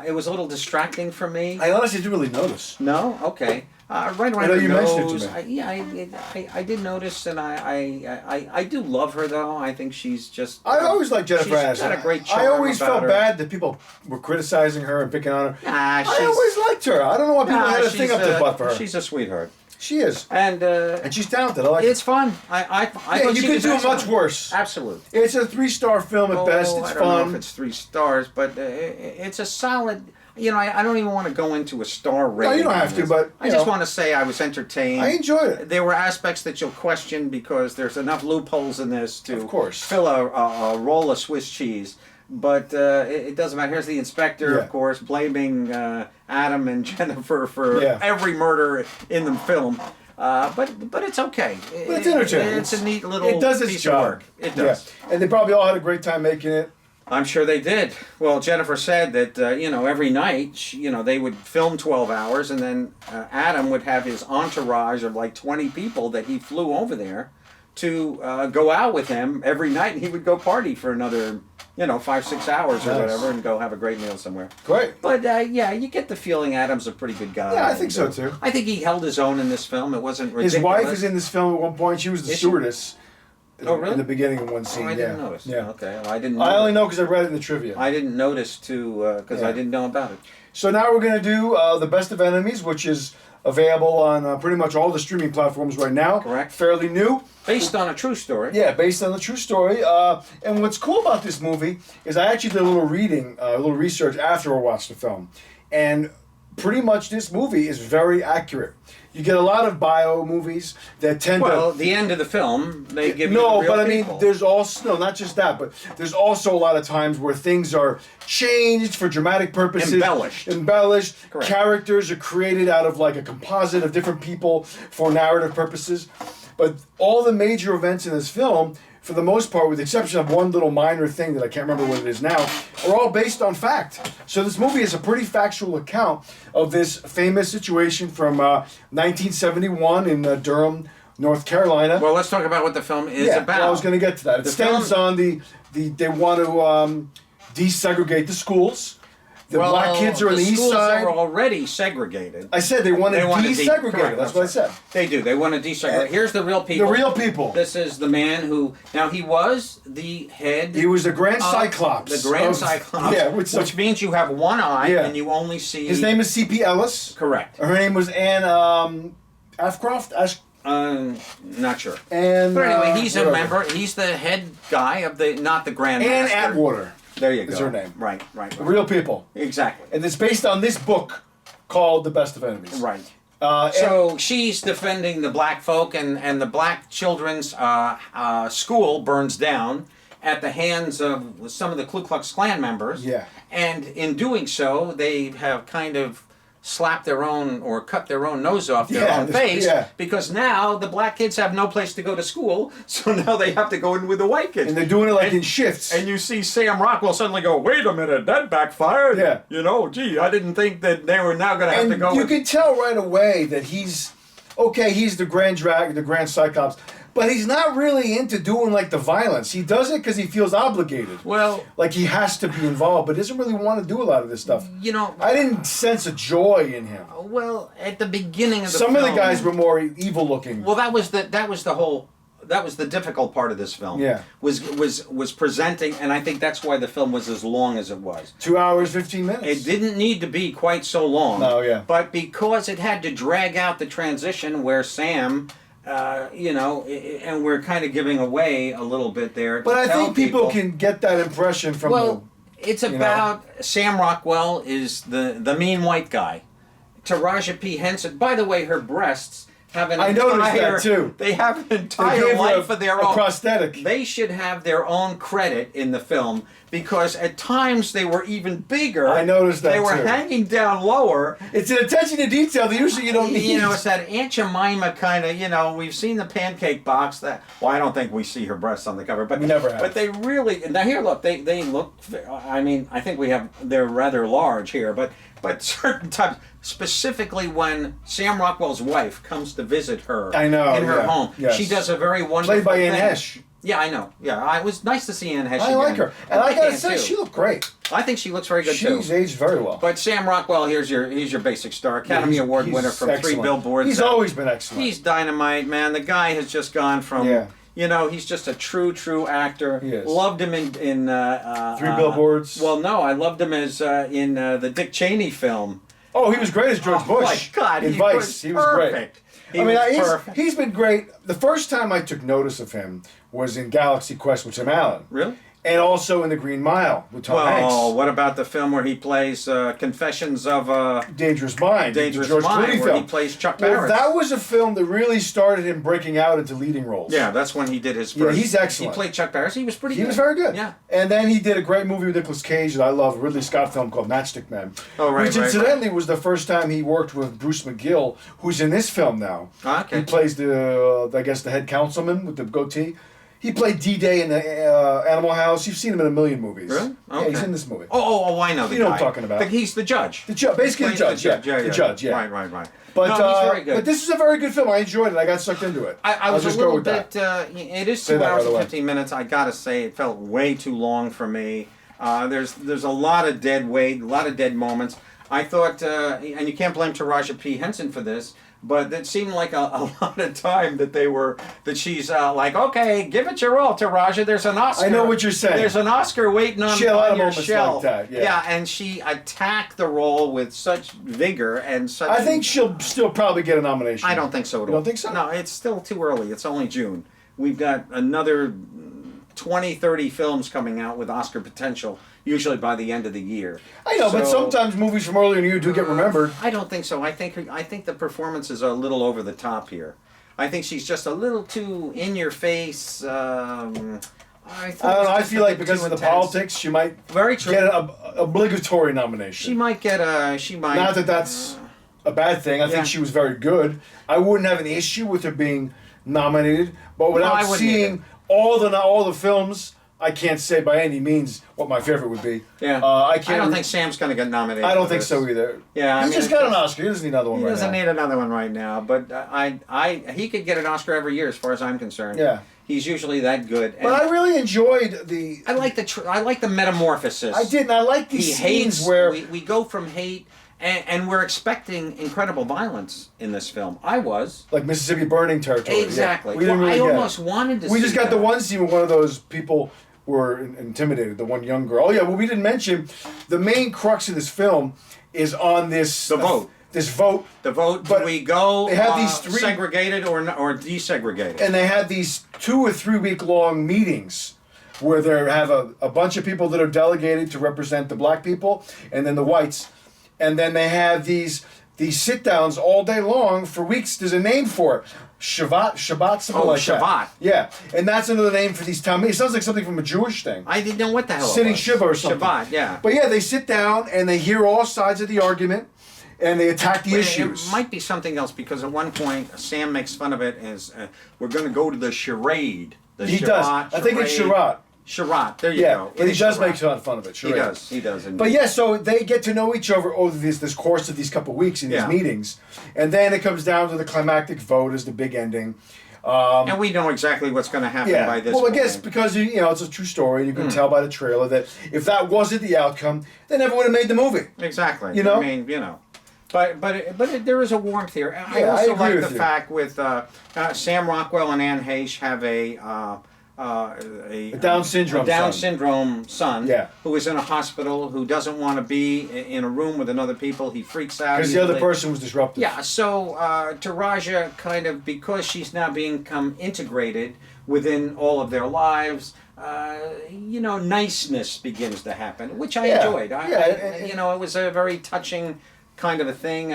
It was a little distracting for me. I honestly didn't really notice. No? Okay. Right around I know her you nose. mentioned it to me. I did notice, and I do love her, though. I think she's just... I always liked Jennifer Aniston. She's got a great charm I always about felt her. bad that people were criticizing her and picking on her. Nah, I she's... always liked her. I don't know why people had a thing up their butt for her. She's a sweetheart. She is. And she's talented. I like it's it. fun. I Yeah, thought you she could was do excellent. much worse. Absolutely. It's a 3-star film at best. It's I don't know fun. if it's 3 stars, but it's a solid... I don't even want to go into a star rating. No, you don't on have to, this. but, I you just know. want to say I was entertained. I enjoyed it. There were aspects that you'll question because there's enough loopholes in this to Of course. fill a roll of Swiss cheese. But it doesn't matter. Here's the inspector, Yeah. of course, blaming Adam and Jennifer for Yeah. every murder in the film. But it's okay. But it's entertaining. It's a neat little It does its piece job. of work. It does. Yeah. And they probably all had a great time making it. I'm sure they did. Well, Jennifer said that every night they would film 12 hours, and then Adam would have his entourage of like 20 people that he flew over there to go out with him every night, and he would go party for another 5-6 hours or Nice. whatever, and go have a great meal somewhere. Great. But you get the feeling Adam's a pretty good guy. Yeah, I think And, so, too. I think he held his own in this film. It wasn't ridiculous. His wife is in this film at one point. She was the Is she? stewardess. Oh, really? In the beginning of one Oh, scene. I didn't notice. Yeah. Okay, well, I didn't. I only know because I read it in the trivia. I didn't notice too because I Yeah. didn't know about it. So now we're going to do The Best of Enemies, which is available on pretty much all the streaming platforms right now. Correct. Fairly new. Based on a true story. Yeah, based on the true story. And what's cool about this movie is I actually did a little reading, a little research after I watched the film. And pretty much this movie is very accurate. You get a lot of bio movies that tend Well, to... the end of the film, they give you No, the real but I mean, people. there's also... No, not just that, but there's also a lot of times where things are changed for dramatic purposes. Embellished. Correct. Characters are created out of like a composite of different people for narrative purposes. But all the major events in this film, for the most part, with the exception of one little minor thing that I can't remember what it is now, are all based on fact. So this movie is a pretty factual account of this famous situation from 1971 in Durham, North Carolina. Well, let's talk about what the film is about. Well, I was going to get to that. It The stands film- on they want to desegregate the schools. The black kids are on the east schools side. are already segregated. I said they want to want to desegregate. correct, That's I'm what I sorry. said. They do. They want to desegregate. Here's the real The people. real people. This is the man who... Now, he was the head... He was the Grand of Cyclops. The Grand of- Cyclops. Yeah, which means you have one eye Yeah. and you only see... his name is C.P. Ellis. Correct. Her name was Anne Ashcroft. Not sure. And But anyway, he's a whatever. member. He's the head guy of the... Not the Grand Anne Master. Atwater. There you go. is her name. Right. The real people. Exactly. And it's based on this book called The Best of Enemies. Right. And- So she's defending the black folk, and the black children's school burns down at the hands of some of the Ku Klux Klan members. Yeah. And in doing so, they have kind of slapped their own or cut their own nose off their Yeah, own face yeah. because now the black kids have no place to go to school, so now they have to go in with the white kids. And they're doing it like in shifts. And you see Sam Rockwell suddenly go, wait a minute, that backfired. Yeah. Gee, I didn't think that they were now going to have And to go you with... can tell right away that he's the Grand the Grand Cyclops, but he's not really into doing like the violence. He does it because he feels obligated. Well, Like he has to be involved, but doesn't really want to do a lot of this stuff. I didn't sense a joy in him. Well, at the beginning of the Some film, of the guys were more evil looking. Well, that was the difficult part of this film. Yeah. Was presenting, and I think that's why the film was as long as it was. 2 hours, 15 minutes. It didn't need to be quite so long. No, yeah. But because it had to drag out the transition where Sam, and we're kind of giving away a little bit there. But to I tell think people can get that impression from Well, it's about Sam Rockwell is the mean white guy. Taraji P. Henson. By the way, her breasts have an I noticed that, entire, too. They have an They entire gave her life of their a own. prosthetic. They should have their own credit in the film because at times they were even bigger. I noticed that, They were too. hanging down lower. It's an attention to detail that usually you don't need. It's that Aunt Jemima kind of, we've seen the pancake box. I don't think we see her breasts on the cover, but We never have. But they really now here look, they look. I mean, I think they're rather large here, but certain times, specifically when Sam Rockwell's wife comes to visit her. I know, in her yeah, home. yes. She does a very wonderful Played by Anne thing. Hesh. Yeah, I know. Yeah, it was nice to see Anne Hesh. I like her, and I gotta say, too. she looked great. I think she looks very good too. She's aged very well. But Sam Rockwell, here's your basic star, Academy Yeah, Award he's winner from excellent. 3 Billboards. He's always been excellent. He's dynamite, man. The guy has just gone from. Yeah. You know, he's just a true actor. He is. Loved him in 3 Billboards. Well, no, I loved him as in the Dick Cheney film. Oh, he was great as George Bush. My God, in he Vice. was He was great. perfect. He's been great. The first time I took notice of him was in Galaxy Quest with Tim Allen. Really? And also in The Green Mile with Tom Well, Hanks. what about the film where he plays Confessions of Dangerous Mind. the Dangerous George Mind, Clooney where film. he plays Chuck Well, Barris? that was a film that really started him breaking out into leading roles. Yeah, that's when he did his Yeah, first. he's excellent. He played Chuck Barris. He was pretty He good. was very good. Yeah. And then he did a great movie with Nicolas Cage that I love, a Ridley Scott film called Matchstick Men. Oh, right, Which right, incidentally was the first time he worked with Bruce McGill, who's in this film now. Ah, okay. He plays I guess the head councilman with the goatee. He played D-Day in the Animal House. You've seen him in a million movies. Really? Yeah, he's Okay. in this movie. Oh, I know the You know guy. what I'm talking about. He's the judge. Basically the Plays judge, yeah. The judge, yeah. Right. But, no, he's very good. but this is a very good film. I enjoyed it. I got sucked into it. I I'll was a just go little with that. bit. It is Say 2 that hours right and away. 15 minutes. I gotta say, it felt way too long for me. There's a lot of dead weight, a lot of dead moments. I thought, and you can't blame Taraji P. Henson for this, but it seemed like a lot of time that she's like, okay, give it your all, Taraji. There's an Oscar. I know what you're saying. There's an Oscar waiting on, She had a lot on of your moments shelf. like that, yeah. And she attacked the role with such vigor and such. I think she'll still probably get a nomination. I don't think so at all. You don't think so? No, it's still too early. It's only June. We've got another 20, 30 films coming out with Oscar potential, usually by the end of the year. I know, but So- sometimes movies from earlier in the year do get remembered. I don't think so. I think the performances are a little over the top here. I think she's just a little too in your face. I don't I don't know. I feel like because of the politics, she might Very true. get an obligatory nomination. She might get a. She might. Not that that's a bad thing. I Yeah. think she was very good. I wouldn't have an issue with her being nominated, but without I wouldn't seeing all the films, I can't say by any means what my favorite would be. Yeah. I can't. I don't think Sam's going to get nominated. I don't for think this. so either. Yeah, I he mean, just got an Oscar. He doesn't need another one He right doesn't now. need another one right now, but he could get an Oscar every year, as far as I'm concerned. Yeah. He's usually that good. And But I really enjoyed the. I like the metamorphosis. I did, and I like He these hates. scenes where we go from hate, and we're expecting incredible violence in this film. I was like Mississippi burning territory. exactly. Yeah. We didn't Well, really I get it. almost wanted to. We see just got that. the one scene where one of those people were intimidated, the one young girl. Oh yeah, well we didn't mention the main crux of this film is on this The vote. This vote, The vote. But Do we go they have these three- segregated or desegregated? and they had these 2 or 3 week long meetings where they have a bunch of people that are delegated to represent the black people and then the whites, and then they have these sit downs all day long for weeks. There's a name for it. Shabbat, something Oh, like Shabbat. that. Yeah, and that's another name for these town meetings. It sounds like something from a Jewish thing. I didn't know what the hell. it Sitting was. Shiva or something. Shabbat, yeah. But yeah, they sit down and they hear all sides of the argument, and they attack the issues. It might be something else because at one point Sam makes fun of it as we're going to go to the charade. The He does. I think it's Shabbat. Charade. There you Yeah, go. but he is does charade. make fun of it. Sure He does. He does. But yeah, so they get to know each other over this course of these couple weeks in these Yeah. meetings, and then it comes down to the climactic vote as the big ending. And we know exactly what's going to happen Yeah. by this Well, I point. guess because you know it's a true story, and you Hmm. can tell by the trailer that if that wasn't the outcome, they never would have made the movie. Exactly. You know? I mean, you know. But there is a warmth here. I Yeah, I also agree like with the you. fact with Sam Rockwell and Anne Heche have a Down syndrome Down son. syndrome son Yeah. who is in a hospital who doesn't want to be in a room with another people. He freaks out. Because the other easily. person was disruptive. Yeah, so Taraja kind of, because she's now become integrated within all of their lives, niceness begins to happen, which I Yeah, enjoyed. and- It was a very touching kind of a thing.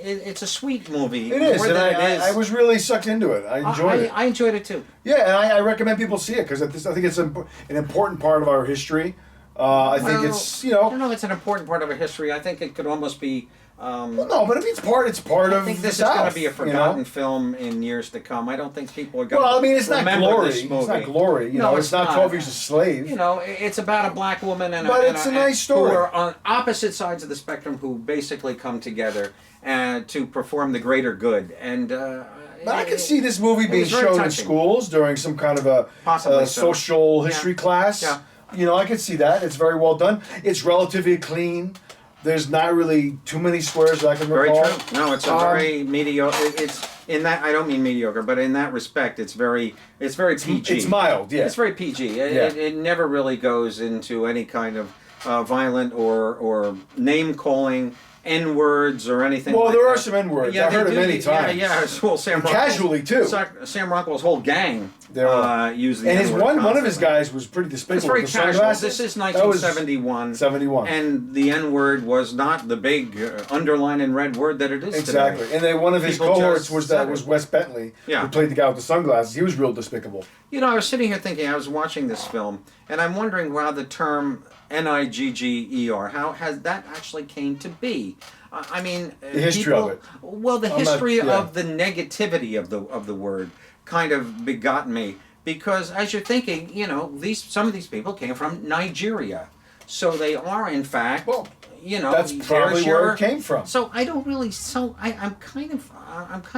It's a sweet movie. It is, more and than I was really sucked into it. I enjoyed it. I enjoyed it too. Yeah, and I recommend people see it because I think it's an important part of our history. I think Well, it's I don't know if it's an important part of our history. I think it could almost be. well, no, but I mean it's part I of think the this is going South, to be a you know? forgotten film in years to come. I don't think people are going to Well, I mean it's not remember glory. this movie. It's not glory. You No, know, it's it's not not. 12 Years a Slave. It's about a black woman and But it's a nice story. who are on opposite sides of the spectrum who basically come together to perform the greater good. And But I could see this movie being was very shown in touching. schools during some kind of a Possibly so. social history class. Yeah. You know, I could see that. It's very well done. It's relatively clean. There's not really too many swears that I can Very recall. true. No, it's a very mediocre. It's in that I don't mean mediocre, but in that respect, it's very PG. It's mild, yeah. It's very PG. Yeah. It never really goes into any kind of violent or name calling, N words or anything. Well, like there that. are some N words. Yeah, I heard they it do. many times. Yeah. Well, Sam And Rockwell's- casually, too. Sam Rockwell's whole gang There are. used the And his N-word one of his constantly. guys was pretty despicable. It's very with the casual. sunglasses. This is That was 1971. 71. And the N word was not the big underline in red word that it is Exactly. today. And then one of his People cohorts just was said was it. Wes Bentley, Yeah. who played the guy with the sunglasses. He was real despicable. You know, I was sitting here thinking, I was watching this film, and I'm wondering how the term Nigger, how has that actually came to be? I mean, The history of it. Well, the I'm not- history yeah. of the negativity of the word kind of begot me because as you're thinking, you know, some of these people came from Nigeria, so they are in fact. Well, you know, that's probably there's where your- it came from. So I don't really. So I'm kind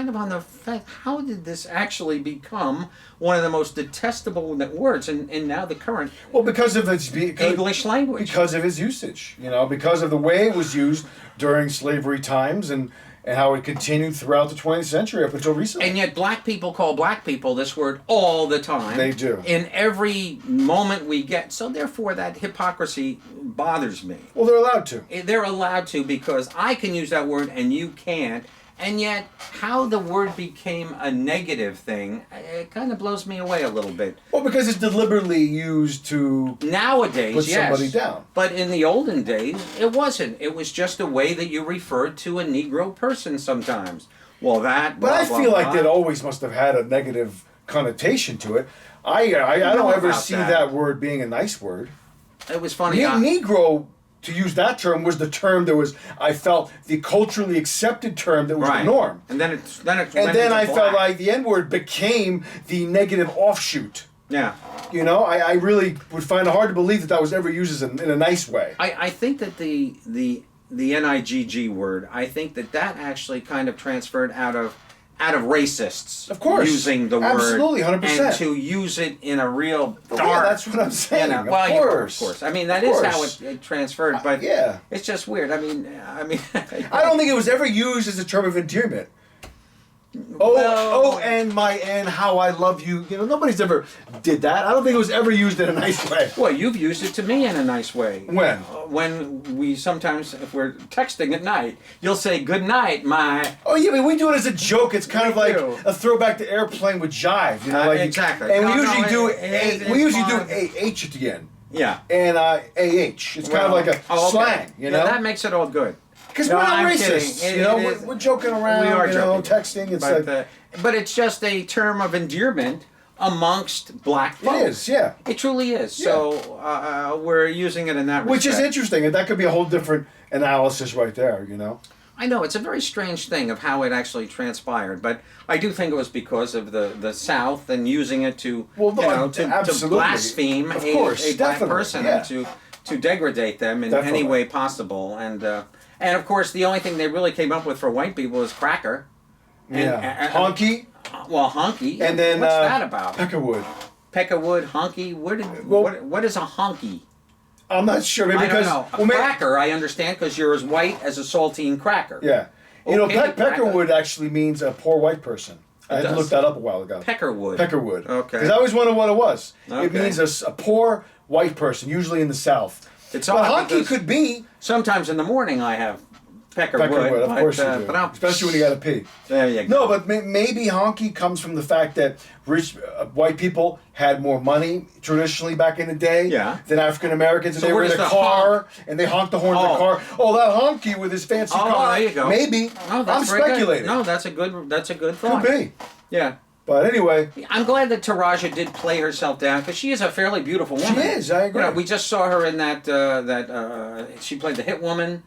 of on the fact. How did this actually become one of the most detestable words in now the current Well, because of its English language? because of its usage, you know, because of the way it was used during slavery times and how it continued throughout the 20th century up until recently. And yet, black people call black people this word all the time. They do. In every moment we get. So therefore, that hypocrisy bothers me. Well, they're allowed to. They're allowed to because I can use that word and you can't. And yet, how the word became a negative thing, it kind of blows me away a little bit. Well, because it's deliberately used to Nowadays, put yes. somebody down. But in the olden days, it wasn't. It was just a way that you referred to a Negro person sometimes. Well, that. But blah, I blah, feel like blah. that always must have had a negative connotation to it. I don't ever about see that. that word being a nice word. It was funny. Negro, to use that term, was the term that was, I felt, the culturally accepted term that was right. the norm. And then it. And then I felt black. like the N-word became the negative offshoot. Yeah. You know, I really would find it hard to believe that was ever used in a nice way. I think that the Nigg word, I think that actually kind of transferred out of racists. Of course. Using the Absolutely, word. 100%. And to use it in a real dark. Yeah, that's what I'm saying. You know, Of well, course. of course. I mean, that Of is how course. it transferred, but yeah. it's just weird. I mean. I don't think it was ever used as a term of endearment. And how I love you. You know, nobody's ever did that. I don't think it was ever used in a nice way. Well, you've used it to me in a nice way. When? When we sometimes, if we're texting at night, you'll say, "Good night, my." Oh yeah, I mean, we do it as a joke. It's kind We of like do. a throwback to Airplane with jive. You know, like exactly. And we No, usually no, do it's we usually do fine. AH at the end. Yeah. And AH. It's kind of like a slang, you know? Yeah, that makes it all good. Because No, we're not I'm racist. kidding. You know, It is- we're joking around. We are you know, joking. texting. It's But, like but it's just a term of endearment amongst black folks. it is, yeah. It truly is. Yeah. So we're using it in that Which is respect. interesting, and that could be a whole different analysis right there. You know. I know, it's a very strange thing of how it actually transpired, but I do think it was because of the South and using it to, Well, no, to absolutely. blaspheme Of a course, black definitely, person yeah. and to degrade them in Definitely. any way possible. And of course, the only thing they really came up with for white people is cracker. Yeah. Honky, Well, honky. and then what's that about? Peckerwood. Peckerwood, honky. What is a honky? I'm not sure. Maybe I don't because know. A well, cracker, I understand, because you're as white as a saltine cracker. yeah. You know, Okay, Peckerwood actually means a poor white person. I had to does. look that up a while ago. Peckerwood. Peckerwood. Okay. Because I always wondered what it was. Okay. It means a poor white person, usually in the South. It's But odd honky because could be Sometimes in the morning I have Peckerwood. Peckerwood, of but, course you do. But I'm, Especially when you got to pee. There you go. No, but maybe honky comes from the fact that rich white people had more money traditionally back in the day Yeah. than African Americans, and So they were where in a does the car and they honked the horn of the Oh. car. Oh, that honky with his fancy Oh, car. there you go. Maybe. No, that's I'm very good. speculating. No, that's a good thought. Could be. Yeah. But anyway, I'm glad that Taraja did play herself down because she is a fairly beautiful woman. is, I agree. You know, we just saw her in that she played the hit woman.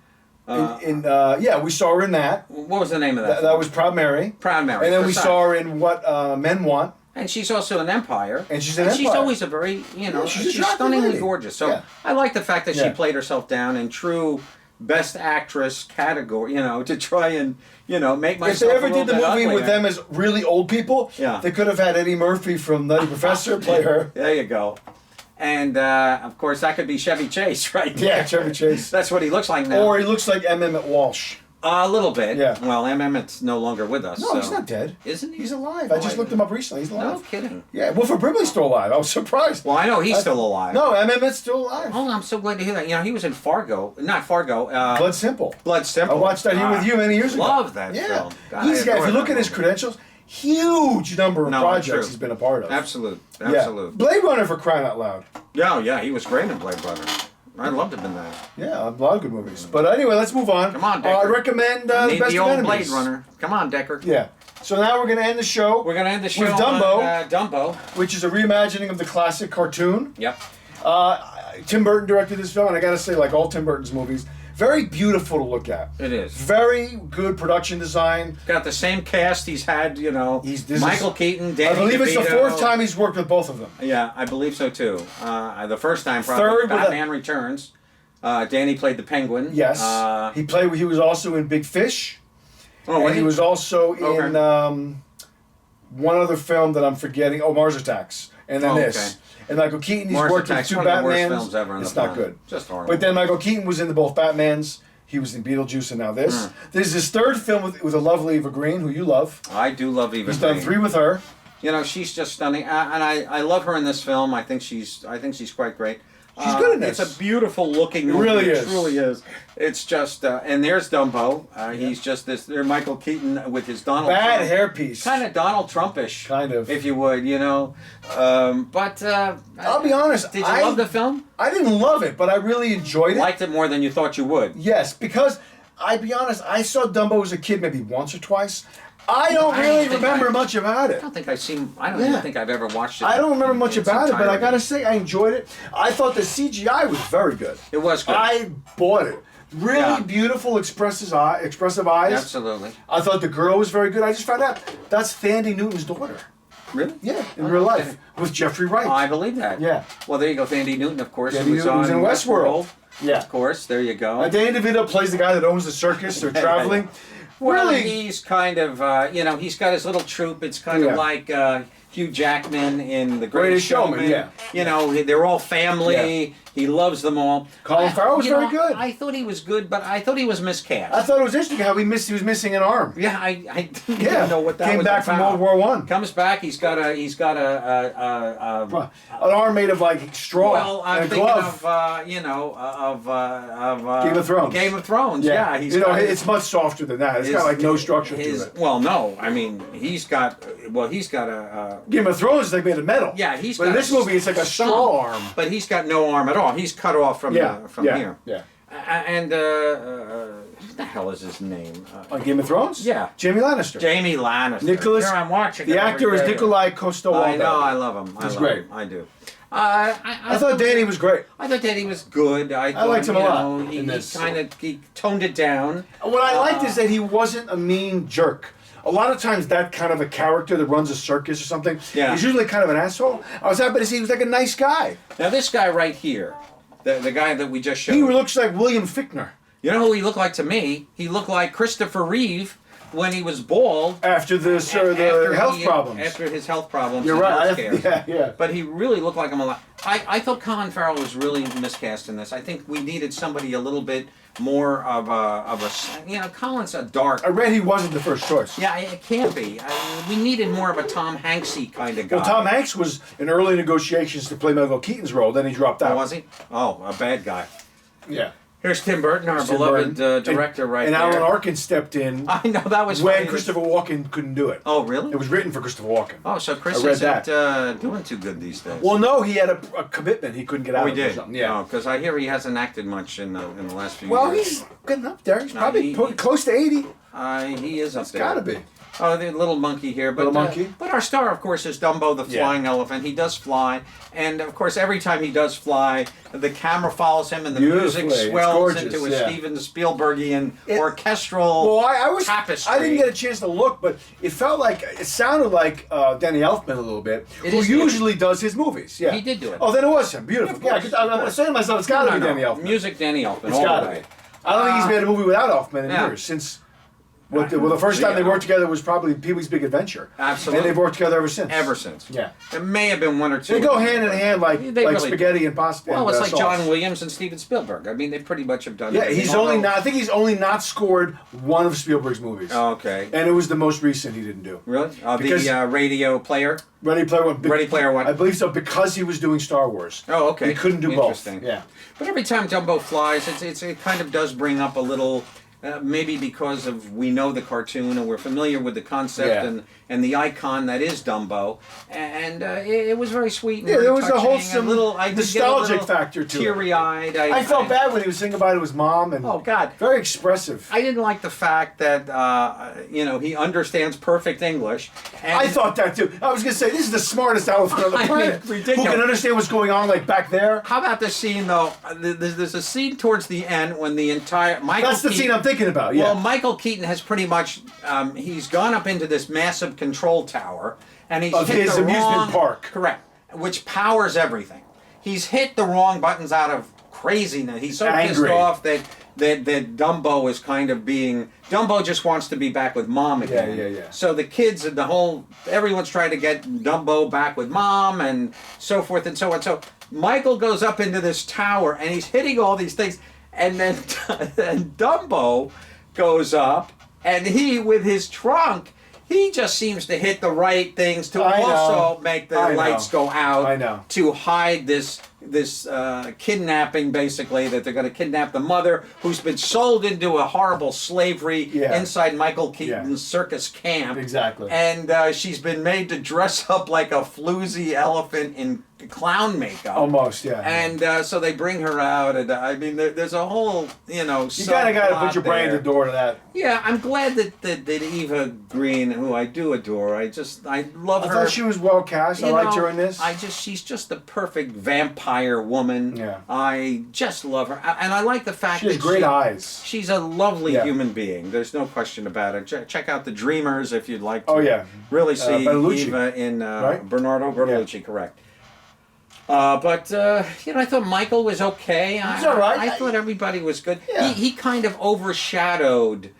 yeah, we saw her in that. What was the name of that? That was Proud Mary. Proud Mary. And then we Precise. saw her in What Men Want. And she's also in Empire. And she's in She's Empire. always a very, Yeah, she's a she's attractive stunningly lady. gorgeous. So Yeah. I like the fact that she Yeah. played herself down in true Best Actress category, to try and, make If myself they a ever little did the bit movie ugly with there. them as really old people, Yeah. they could have had Eddie Murphy from Nutty Professor play her. There you go. And, of course, that could be Chevy Chase, right? Yeah, Chevy Chase. That's what he looks like now. Or he looks like M. Emmett Walsh. A little bit. Yeah. Well, Emmett's no longer with us. No, so. he's not dead. Isn't he? He's alive. I just looked him up recently. He's alive. No kidding. Yeah, Wilford Brimley's still alive. I was surprised. Well, I know he's still alive. No, M. Emmett's still alive. Oh, I'm so glad to hear that. He was in Fargo. Not Fargo. Blood Simple. Blood Simple. I watched that here with you many years ago. Love that Yeah. film. God, He's I got, if adore you look that at his movie. credentials, huge number of No, projects true. he's been a part of. Absolute. Yeah. Absolute. Blade Runner, for crying out loud. Yeah, he was great in Blade Runner. I loved him in that. Yeah, a lot of good movies. But anyway, let's move on. Come on, I Decker. recommend the Need Best the of old Enemies. Blade Runner. Come on, Decker. Yeah. So now we're going to end the show We're gonna end the show with Dumbo, on Dumbo. which is a reimagining of the classic cartoon. Yep. Tim Burton directed this film, and I got to say, like all Tim Burton's movies, very beautiful to look at. It is. Very good production design. Got the same cast he's had. This Michael is- Keaton, Danny I believe it's the DeVito. fourth time he's worked with both of them. Yeah, I believe so too. The first time probably Third with Batman Returns. Danny played the Penguin. Yes. Uh, He was also in Big Fish. oh, And he was also Okay. in one other film that I'm forgetting. Oh, Mars Attacks. And then Oh, this. okay. And Michael Keaton, he's Mars worked Attacks, with two one of the worst Batmans. films ever in It's the not film. good. Just horrible. But then Michael Keaton was in both Batmans. He was in Beetlejuice and now this. Hmm. This is his third film with a lovely Eva Green, who you love. I do love Eva He's done Green. 3 with her. She's just stunning, and I love her in this film. I think she's quite great. She's good in this. It's a beautiful looking movie. really is. It truly is. It's just, and there's Dumbo. He's just this. There's Michael Keaton with his Donald. Bad Trump. hairpiece. Kind of Donald Trumpish. Kind of. if you would, But I'll be honest. Did you love the film? I didn't love it, but I really enjoyed it. Liked it more than you thought you would. Yes, because I'll be honest, I saw Dumbo as a kid maybe once or twice. I don't I really think remember I- much about it. I don't think I've seen. I don't Yeah. even think I've ever watched it. I don't remember much in its about it, but I entirety. gotta say, I enjoyed it. I thought the CGI was very good. It was good. I bought it. Really Yeah. beautiful, expressive eyes. Absolutely. I thought the girl was very good. I just found out that's Thandie Newton's daughter. Really? Yeah, in Oh, real okay. life with Jeffrey Wright. I believe that. Yeah. Well, there you go. Thandie Newton, of course. Thandie who was Newton was on in Westworld. Yeah. Of course. There you go. Danny DeVito plays the guy that owns the circus. They're traveling. Well, really, he's kind of, he's got his little troupe. It's kind Yeah. of like Hugh Jackman in The Greatest Greatest Showman, Showman. yeah. They're all family. Yeah. He loves them all. Colin Farrell was very good. I thought he was good, but I thought he was miscast. I thought it was interesting how he was missing an arm. Yeah, I didn't Yeah, even know what that came was back from about. World War One. Comes back. He's got a An arm made of like straw well, I'm and a thinking glove. of Game of Thrones. Game of Thrones. Yeah, he's got it's much softer than that. It's got like no structure to it. Well, no, I mean he's got a. Game of Thrones is like made of metal. Yeah, he's But in got this a movie, it's like a stump, straw arm. But he's got no arm at all. He's cut off from Yeah, here. yeah. And what the hell is his name? On Game of Thrones? Yeah. Jamie Lannister. Jamie Lannister. Nicholas. Here I'm watching. The it actor every is day. Nikolai Coster-Waldau. I know. I love him. He's love great. him. I do. I thought Danny was great. I thought Danny was good. I thought, liked him a lot know, in this. He toned it down. What I liked is that he wasn't a mean jerk. A lot of times that kind of a character that runs a circus or something, Yeah. he's usually kind of an asshole. I was happy to see he was like a nice guy. Now this guy right here, the guy that we just showed. He looks like William Fichtner. You know who he looked like to me? He looked like Christopher Reeve when he was bald. After the after health problems. After his health problems. You're and right. health scares. Yeah. But he really looked like him a lot. I thought Colin Farrell was really miscast in this. I think we needed somebody a little bit more of a Colin's a dark. I read he wasn't the first choice. Yeah, it can't be. We needed more of a Tom Hanksy kind of guy. Well, Tom Hanks was in early negotiations to play Michael Keaton's role, then he dropped out. Oh, was he? Oh, a bad guy. Yeah. Here's Tim Burton, our Tim beloved Burton. director, right and there. Alan Arkin stepped in I know that was when funny. Christopher Walken couldn't do it. Oh, really? It was written for Christopher Walken. Oh, so Chris I read isn't doing too good these days. Well, no, he had a commitment he couldn't get out Oh, he of or did. something. Yeah. because I hear he hasn't acted much in the last few Well, years. he's getting up there. He's No, probably close to 80. He is up It's there. gotta be. Oh, the little monkey here, but Little monkey. But our star, of course, is Dumbo the Yeah. flying elephant. He does fly, and of course, every time he does fly, the camera follows him, and the music Beautifully. It's swells gorgeous, into a yeah. Steven Spielbergian It- orchestral Well, I was. tapestry. I didn't get a chance to look, but it sounded like Danny Elfman a little bit, It who is- usually does his movies. Yeah, He did do it. Oh, then it was him. Beautiful. Of Yeah, course, I'm of course. saying to myself, it's got to No, be no, Danny Elfman. Music, Danny Elfman. It's all got the to way. be. I don't think he's made a movie without Elfman in years since. Well, the first time they worked together was probably Pee-wee's Big Adventure. Absolutely. And they've worked together ever since. Ever since. Yeah. It may have been one or two. They go hand in hand like really spaghetti and pasta. Well, and, it's like sauce. John Williams and Steven Spielberg. I mean, they pretty much have done. Yeah, everything. I think he's only not scored one of Spielberg's movies. Oh, okay. And it was the most recent he didn't do. Really? Because- The radio player. Ready Player One. Ready Player One. I believe so, because he was doing Star Wars. Oh, okay. He couldn't do both. Interesting. Yeah. But every time Dumbo flies, it kind of does bring up a little. Maybe because of we know the cartoon and we're familiar with the concept and the icon that is Dumbo, and it was very sweet. And Yeah, very there was a touching, wholesome I did get a nostalgic little factor to it. teary-eyed. I felt bad when he was singing about his mom and Oh God. very expressive. I didn't like the fact that he understands perfect English. And I thought that too. I was gonna say this is the smartest elephant on the I mean, planet, who ridiculous. can understand what's going on like back there. How about the scene though? There's a scene towards the end when the entire Michael. That's the scene I'm thinking about. Yeah. Well, Michael Keaton has pretty much he's gone up into this massive control tower and he's Of hit his the amusement wrong, park. correct, which powers everything. He's hit the wrong buttons out of craziness. He's so Angry. pissed off that Dumbo is kind of being Dumbo just wants to be back with mom again. Yeah. So the kids and everyone's trying to get Dumbo back with mom and so forth and so on. So Michael goes up into this tower and he's hitting all these things, and then and Dumbo goes up and he with his trunk. He just seems to hit the right things to also make the lights go out. I know. To hide this kidnapping, basically, that they're going to kidnap the mother who's been sold into a horrible slavery inside Michael Keaton's circus camp. Exactly. And she's been made to dress up like a floozy elephant in clown makeup. Almost, yeah. And so they bring her out, and I mean, there's a whole, You gotta put your brain at the door to that. Yeah, I'm glad that Eva Green, who I do adore, I love her. I thought she was well cast. I liked her in this. She's just the perfect vampire woman. Yeah. I just love her, and I like the fact She has that great eyes. She's a lovely human being. There's no question about it. Check out The Dreamers if you'd like to. Oh yeah. Really see Bertolucci. Eva in Right? Bernardo Bertolucci, correct. But I thought Michael was okay. He was all right. I thought everybody was good. Yeah. He kind of overshadowed.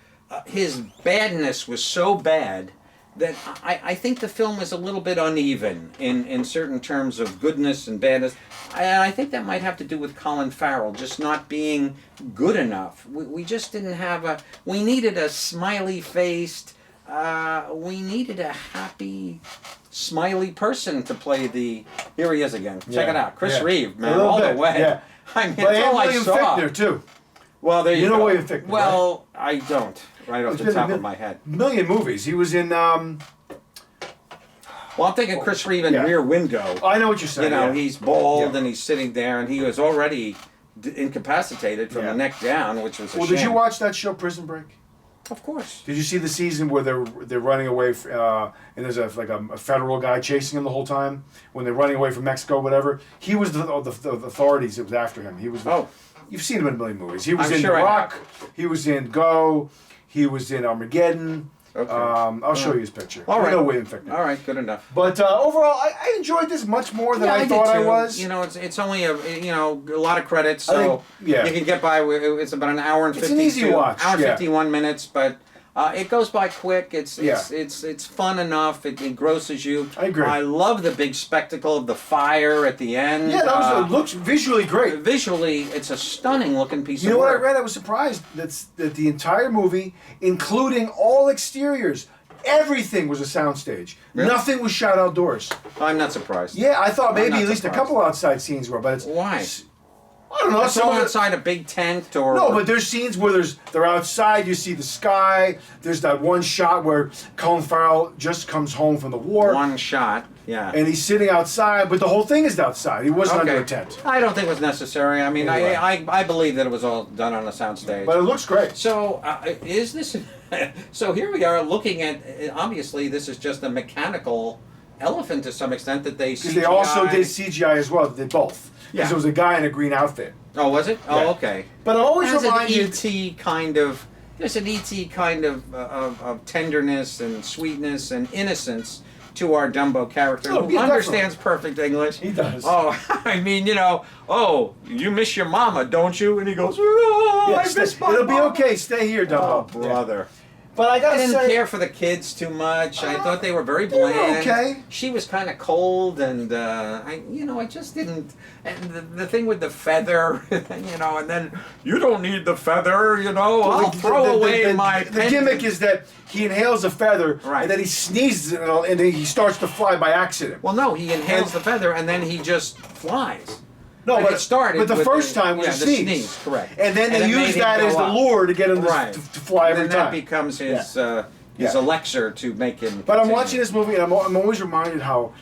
His badness was so bad that I think the film was a little bit uneven in certain terms of goodness and badness. And I think that might have to do with Colin Farrell just not being good enough. We just didn't have we needed a smiley-faced, we needed a happy, smiley person to play here he is again. Check it out. Chris Reeve, man, all the way. Yeah. I mean, But that's all I William saw. Fichtner too. Well, there you go. know William Fichtner, Well, I don't. Right off He's the been top in of my head. Million movies. He was in. Well, I'm thinking Chris Reeve in Yeah. Rear Window. I know what you're saying. He's bald Yeah. and he's sitting there, and he was already incapacitated from the neck down, which was a Well, shame. did you watch that show Prison Break? Of course. Did you see the season where they're running away and there's a federal guy chasing him the whole time when they're running away from Mexico, or whatever? He was the authorities that was after him. He was. You've seen him in a million movies. He was I'm in sure I Rock. have. He was in Go. He was in Armageddon. Okay. I'll show you his picture. All right. You know William Fichtner. All right, good enough. But overall, I enjoyed this much more than I thought did I too. was. It's only a lot of credits, I so think- yeah. you can get by with. It's about an hour and It's an easy watch, hour and yeah. 51 minutes, but it goes by quick. It's fun enough. It engrosses you. I agree. I love the big spectacle of the fire at the end. Yeah, it looks visually great. Visually, it's a stunning looking piece You of know what I work. read? I was surprised that the entire movie, including all exteriors, everything was a soundstage. Really? Nothing was shot outdoors. I'm not surprised. Yeah, I thought maybe not at least a surprised. couple outside scenes were, but it's Why? I don't know. It's all outside a big tent or... No, but there's scenes where they're outside. You see the sky. There's that one shot where Colin Farrell just comes home from the war, One shot, yeah. and he's sitting outside. But the whole thing is outside. He wasn't under a tent. I don't think it was necessary. I mean, Anyway. I believe that it was all done on a soundstage. But it looks great. So, is this... so here we are looking at... Obviously, this is just a mechanical elephant to some extent that they Because they also CGI. did CGI as well. They did both. Yeah. Because there was a guy in a green outfit. Oh, was it? Yeah. Oh, okay. But I always There's an remind you. E.T. kind of... There's an E.T. kind of tenderness and sweetness and innocence to our Dumbo character, Oh, who yeah, understands perfect English. He does. Oh, I mean, oh, you miss your mama, don't you? And he goes, oh, Yeah, I miss my it'll be mama. okay. Stay here, Oh, Dumbo. brother. But I I gotta didn't say, care for the kids too much. I thought they were very they were bland. okay. She was kind of cold, and I just didn't. And the thing with the feather, and then you don't need the feather, I'll throw away my. The gimmick is that he inhales a feather, Right. and then he sneezes it, and then he starts to fly by accident. Well, no, he inhales the feather, and then he just flies. No, But it started But the with first time was the a sneeze. sneeze, correct. And then And they it made use him that go as the up. lure to get him Right. to fly every and then time. that becomes his Yeah. elixir to make him. But I'm continue. watching this movie, and I'm always reminded how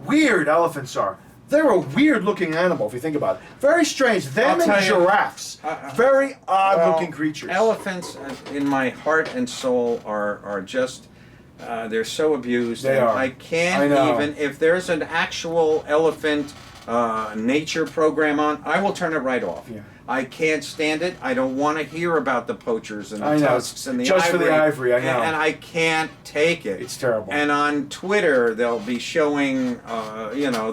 weird elephants are. They're a weird-looking animal, if you think about it. Very strange. Them I'll and tell you, giraffes. Very odd-looking creatures. Elephants, in my heart and soul, are just. They're so abused. They and are. I can't I know. even. If there's an actual elephant nature program on, I will turn it right off. Yeah. I can't stand it. I don't want to hear about the poachers and the I know. tusks and the Just ivory. for the ivory, I know. And I can't take it. It's terrible. And on Twitter, they'll be showing,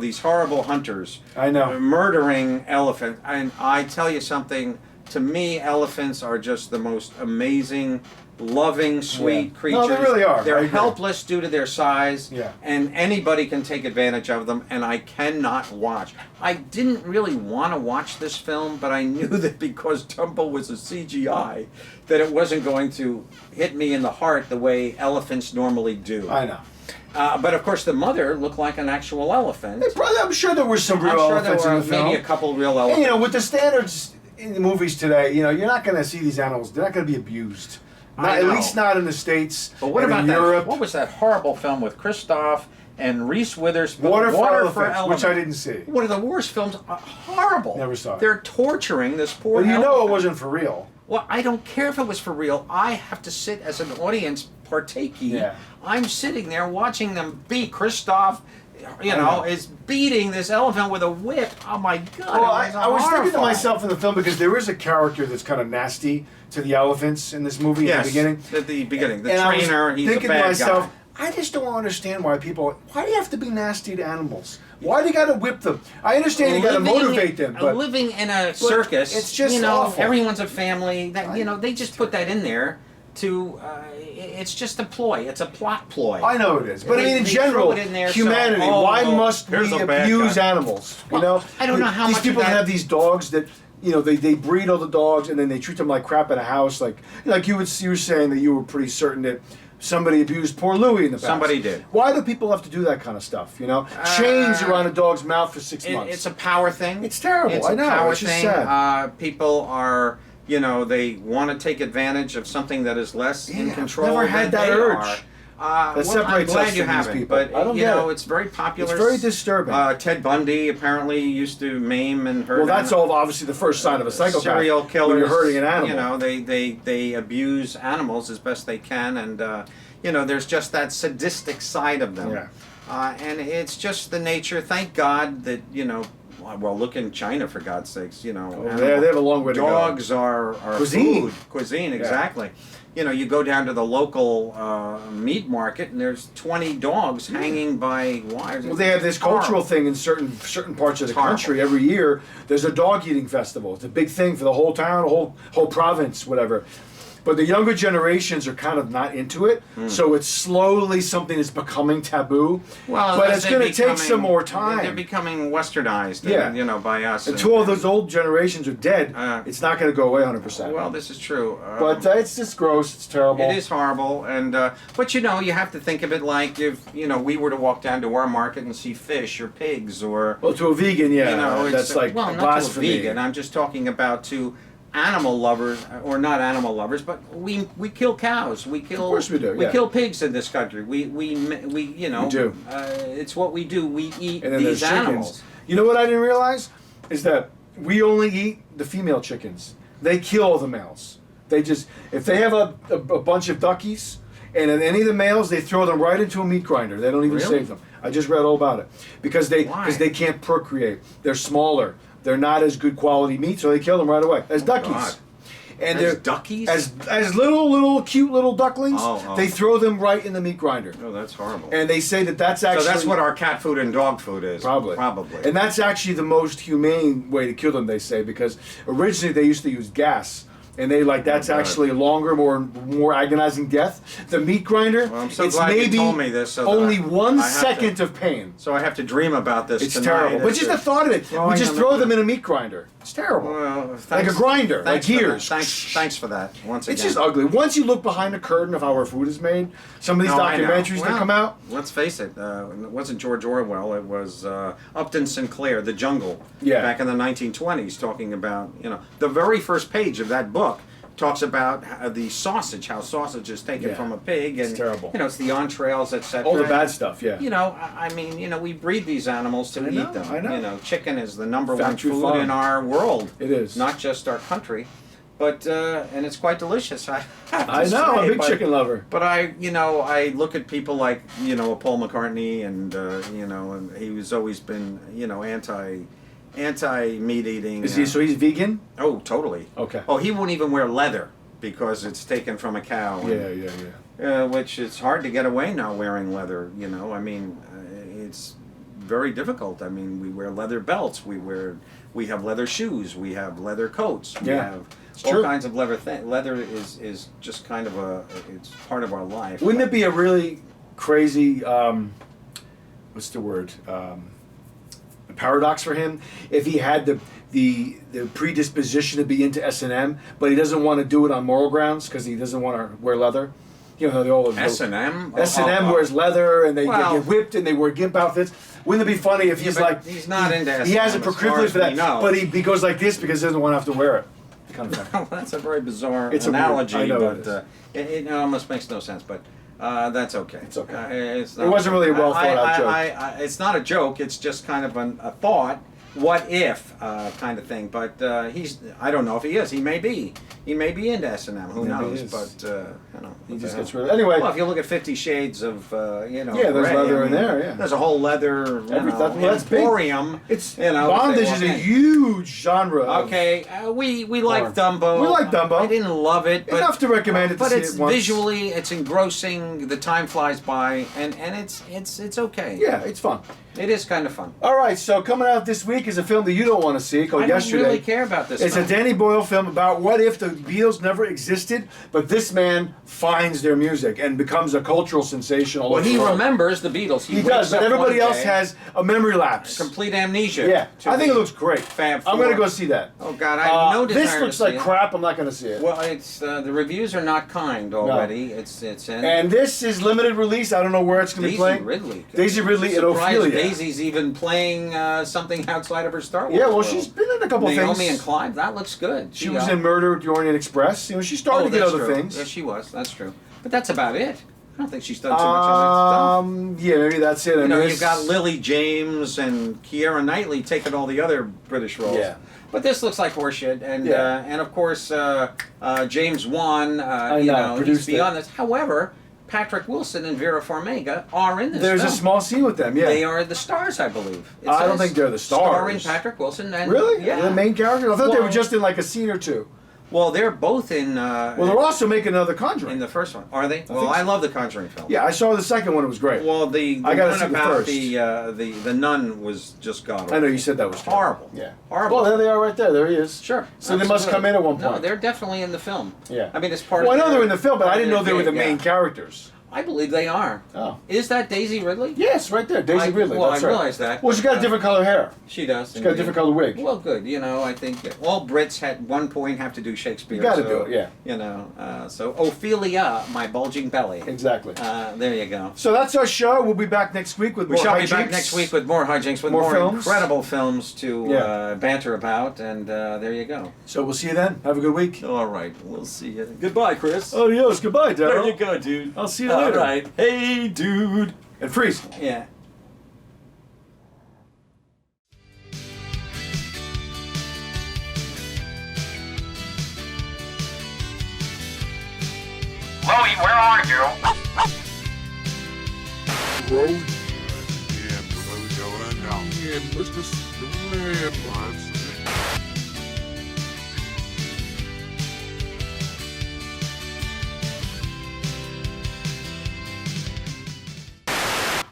these horrible hunters I know. murdering elephants. And I tell you something. To me, elephants are just the most amazing, loving, sweet Yeah. creatures. No, they really are. I They're agree. helpless due to their size, Yeah. and anybody can take advantage of them, and I cannot watch. I didn't really want to watch this film, but I knew that because Dumbo was a CGI, that it wasn't going to hit me in the heart the way elephants normally do. I know. But of course, the mother looked like an actual elephant. I'm sure there were some real I'm sure there elephants were in the film. maybe a couple real And, elephants. with the standards in the movies today, you're not going to see these animals. They're not going to be abused. I At know. least not in the States. But what and about in that? Europe? What was that horrible film with Christoph and Reese Witherspoon? Water for Elephants, which I didn't see. One of the worst films. Horrible. Never saw it. They're torturing this poor. Well, elephant. it wasn't for real. Well, I don't care if it was for real. I have to sit as an audience partakee. Yeah. I'm sitting there watching them beat Christoph. know. Is beating this elephant with a whip. Oh my God! Well, I was thinking to horrifying. myself in the film, because there is a character that's kind of nasty to the elephants in this movie at the beginning. At the beginning, the And I was trainer. He's a thinking bad to myself, guy. I just don't understand why do you have to be nasty to animals? Why do you got to whip them? I understand you got to motivate them, but living in a circus, it's just awful. everyone's a family. That they just put that in there to. It's just a ploy. It's a plot ploy. I know it is. But I mean, in They general, throw it in there, so, humanity, why must here's we a bad abuse guy. animals? Well, I don't know how these much people of that- have these dogs that they breed all the dogs and then they treat them like crap in a house. Like you were saying that you were pretty certain that somebody abused poor Louie in the past. Somebody did. Why do people have to do that kind of stuff? Chains around a dog's mouth for 6 months. It's a power thing. It's terrible. It's I a know. power It's just thing. sad. People are. They want to take advantage of something that is less in Yeah, I've control. never had than that they urge. are. That I'm separates glad us you from these haven't, people. but I don't get it. it's very popular. It's very disturbing. Ted Bundy apparently used to maim and hurt. Well, that's all obviously the first sign of a psychopath. Serial killers. When you're hurting an animal. They abuse animals as best they can, and there's just that sadistic side of them. Yeah. And it's just the nature. Thank God that well, look in China for God's sakes. They have a long way to go. Dogs are Cuisine. food. Cuisine, exactly. You go down to the local meat market and there's 20 dogs hanging by wires. Well, they have this cultural thing in certain parts of the country. Every year, there's a dog eating festival. It's a big thing for the whole town, whole province, whatever. But the younger generations are kind of not into it, so it's slowly something that's becoming taboo. Well, but it's going to take some more They're time. becoming westernized, Yeah. by us. Until those old generations are dead, it's not going to go away 100%. Well, this is true. But it's just gross. It's terrible. It is horrible, and but you have to think of it like if we were to walk down to our market and see fish or pigs or Well, to a vegan, yeah, that's like well, not blasphemy. to a vegan. I'm just talking about to animal lovers, or not animal lovers, but we kill cows. We kill. Of course we do. We Yeah. kill pigs in this country. We do. It's what we do. We eat And then these there's animals. chickens. You know what I didn't realize is that we only eat the female chickens. They kill the males. They just if they have a bunch of duckies and then any of the males, they throw them right into a meat grinder. They don't even Really? save them. I just read all about it because they can't procreate. They're smaller. They're not as good quality meat, so they kill them right away as duckies. God. and As they're duckies? as little cute little ducklings. Oh. They throw them right in the meat grinder, Oh, that's horrible. and they say that that's actually So that's what our cat food and dog food is. Probably. Probably. And that's actually the most humane way to kill them, they say, because originally they used to use gas. And that's God. actually a longer, more agonizing death. The meat grinder, Well, I'm so it's glad you maybe told me this so that only I 1 have second to- of pain. So I have to dream about this It's tonight. terrible. But just the thought of it, we throwing just them throw in- them in a meat grinder. It's terrible. Well, Like thanks- a grinder, like thanks for that. gears. Thanks for that. Once again. It's just ugly. Once you look behind the curtain of how our food is made, some of these No, I know. documentaries that Well, come out, Let's face it. It wasn't George Orwell. It was Upton Sinclair, The Jungle. Yeah. Back in the 1920s, talking about the very first page of that book talks about the sausage, how sausage is taken Yeah. from a pig, and It's terrible. it's the entrails, etc. all the bad stuff, yeah. I mean, we breed these animals to I know, eat them. I know. Chicken is the number Factory one food farm. in our world. It is. Not just our country, but and it's quite delicious. I have to I know, I'm a say, big but- chicken lover. But I look at people like a Paul McCartney, and and he was always been anti meat eating. Is he? So he's vegan? Oh, totally. Okay. Oh, he won't even wear leather because it's taken from a cow. Yeah. Which it's hard to get away now wearing leather. I mean, it's very difficult. I mean, we wear leather belts. We have leather shoes. We have leather coats. We Yeah. have It's all true. kinds of leather things. Leather is just kind of it's part of our life. Wouldn't it be a really crazy, what's the word, a paradox for him if he had the predisposition to be into S&M, but he doesn't want to do it on moral grounds because he doesn't want to wear leather? They all S&M? S&M wears leather, and they Well- get whipped, and they wear gimp outfits. Wouldn't it be funny if he's but like he's not into He has a S&M as far proclivity as for that, we know. but he goes like this because he doesn't want to have to wear it. Kind of thing. Well, that's a very bizarre It's a weird- analogy, I know but it it almost makes no sense. But that's okay. It's okay. It's It wasn't really a well thought out joke. It's not a joke. It's just kind of a thought. What if kind of thing? But I don't know if he is. He may be. He may be into S&M. Who Maybe he knows? is. But He what just the gets hell. rid of it. Anyway, Well, if you look at 50 Shades of Yeah, there's gray, leather in there, yeah. There's a whole leather that's big. emporium. it's Bondage bondage is a huge genre. of- Okay, we like Porn. Dumbo. We like Dumbo. I didn't love it, but Enough to recommend it to but see it's it once. visually, it's engrossing. The time flies by, and it's okay. Yeah, it's fun. It is kind of fun. All right, so coming out this week is a film that you don't want to see called I don't Yesterday. really care about this. It's film. a Danny Boyle film about what if the Beatles never existed, but this man finds their music and becomes a cultural sensation all Well, over he the world. remembers the Beatles. He wakes does, but up everybody one else day, has a memory lapse. complete amnesia. Yeah, to I think it the looks great. Fab I'm going to Four. go see that. Oh God, I have no desire This looks to like see it. crap. I'm not going to see it. Well, it's the reviews are not kind already. It's in. And this is limited release. I don't know where it's going to be Daisy playing. Ridley. Daisy Ridley and Surprised Ophelia. Daisy's even playing something outside of her Star Wars. Yeah, well, world. she's been in a couple Naomi things. and Clive. That looks good. She was in Murder at the Orient Express. She started to get that's other true. things. Yeah, she was. That's true. But that's about it. I don't think she's done too much other stuff. Yeah, maybe that's it. And You've got Lily James and Keira Knightley taking all the other British roles. Yeah. But this looks like horseshit, and Yeah. and of course James Wan. I He's know, produced beyond this. However, Patrick Wilson and Vera Farmiga are in this. There's film. a small scene with them. Yeah, They are the stars, I believe. It I don't says think they're the Starring stars. Patrick Wilson and really. Yeah. The main characters. I thought they were Well- just in like a scene or two. Well, they're both in. Well, they're also making another Conjuring. in the first one, are they? Well, think so. I love the Conjuring film. Yeah, I saw the second one. It was great. Well, the I gotta one see the about first. the nun was just god. I know you said that was terrible. horrible. Yeah. Horrible. Well, there they are right there. There he is. Sure. So they must come in at one No, point. they're definitely in the film. Yeah. I mean, it's part Well, I of. know their- they're in the film, but part I of didn't know their they were the gig, main yeah. characters. I believe they are. Oh. Is that Daisy Ridley? Yes, right there. Daisy Ridley. Well, That's I right. realized that. Well, she's got a different color hair. She does. She's got a different color wig. Well, good. I think all Brits at one point have to do Shakespeare. You gotta so, do it, yeah. So Ophelia, my bulging belly. Exactly. There you go. So that's our show. We'll be back next week with We more shall be hijinks. back next week with more hijinks, with More more films. incredible films to Yeah. banter about, and there you go. So we'll see you then. Have a good week. All right, we'll see you. Goodbye, Chris. Adios. Goodbye, Daryl. There you go, dude. I'll see you later. All right. Hey, dude. And freeze. Yeah. Louie, where are you? Road. Yeah, where we going now? Yeah, Mr.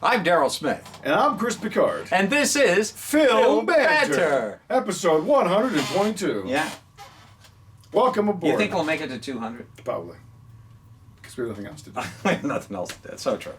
I'm Daryl Smith. And I'm Chris Picard. And this is Film Banter. Banter. Episode 122. Yeah. Welcome aboard. You think we'll make it to 200? Probably. Because we have nothing else to do. We have nothing else to do. It's so true.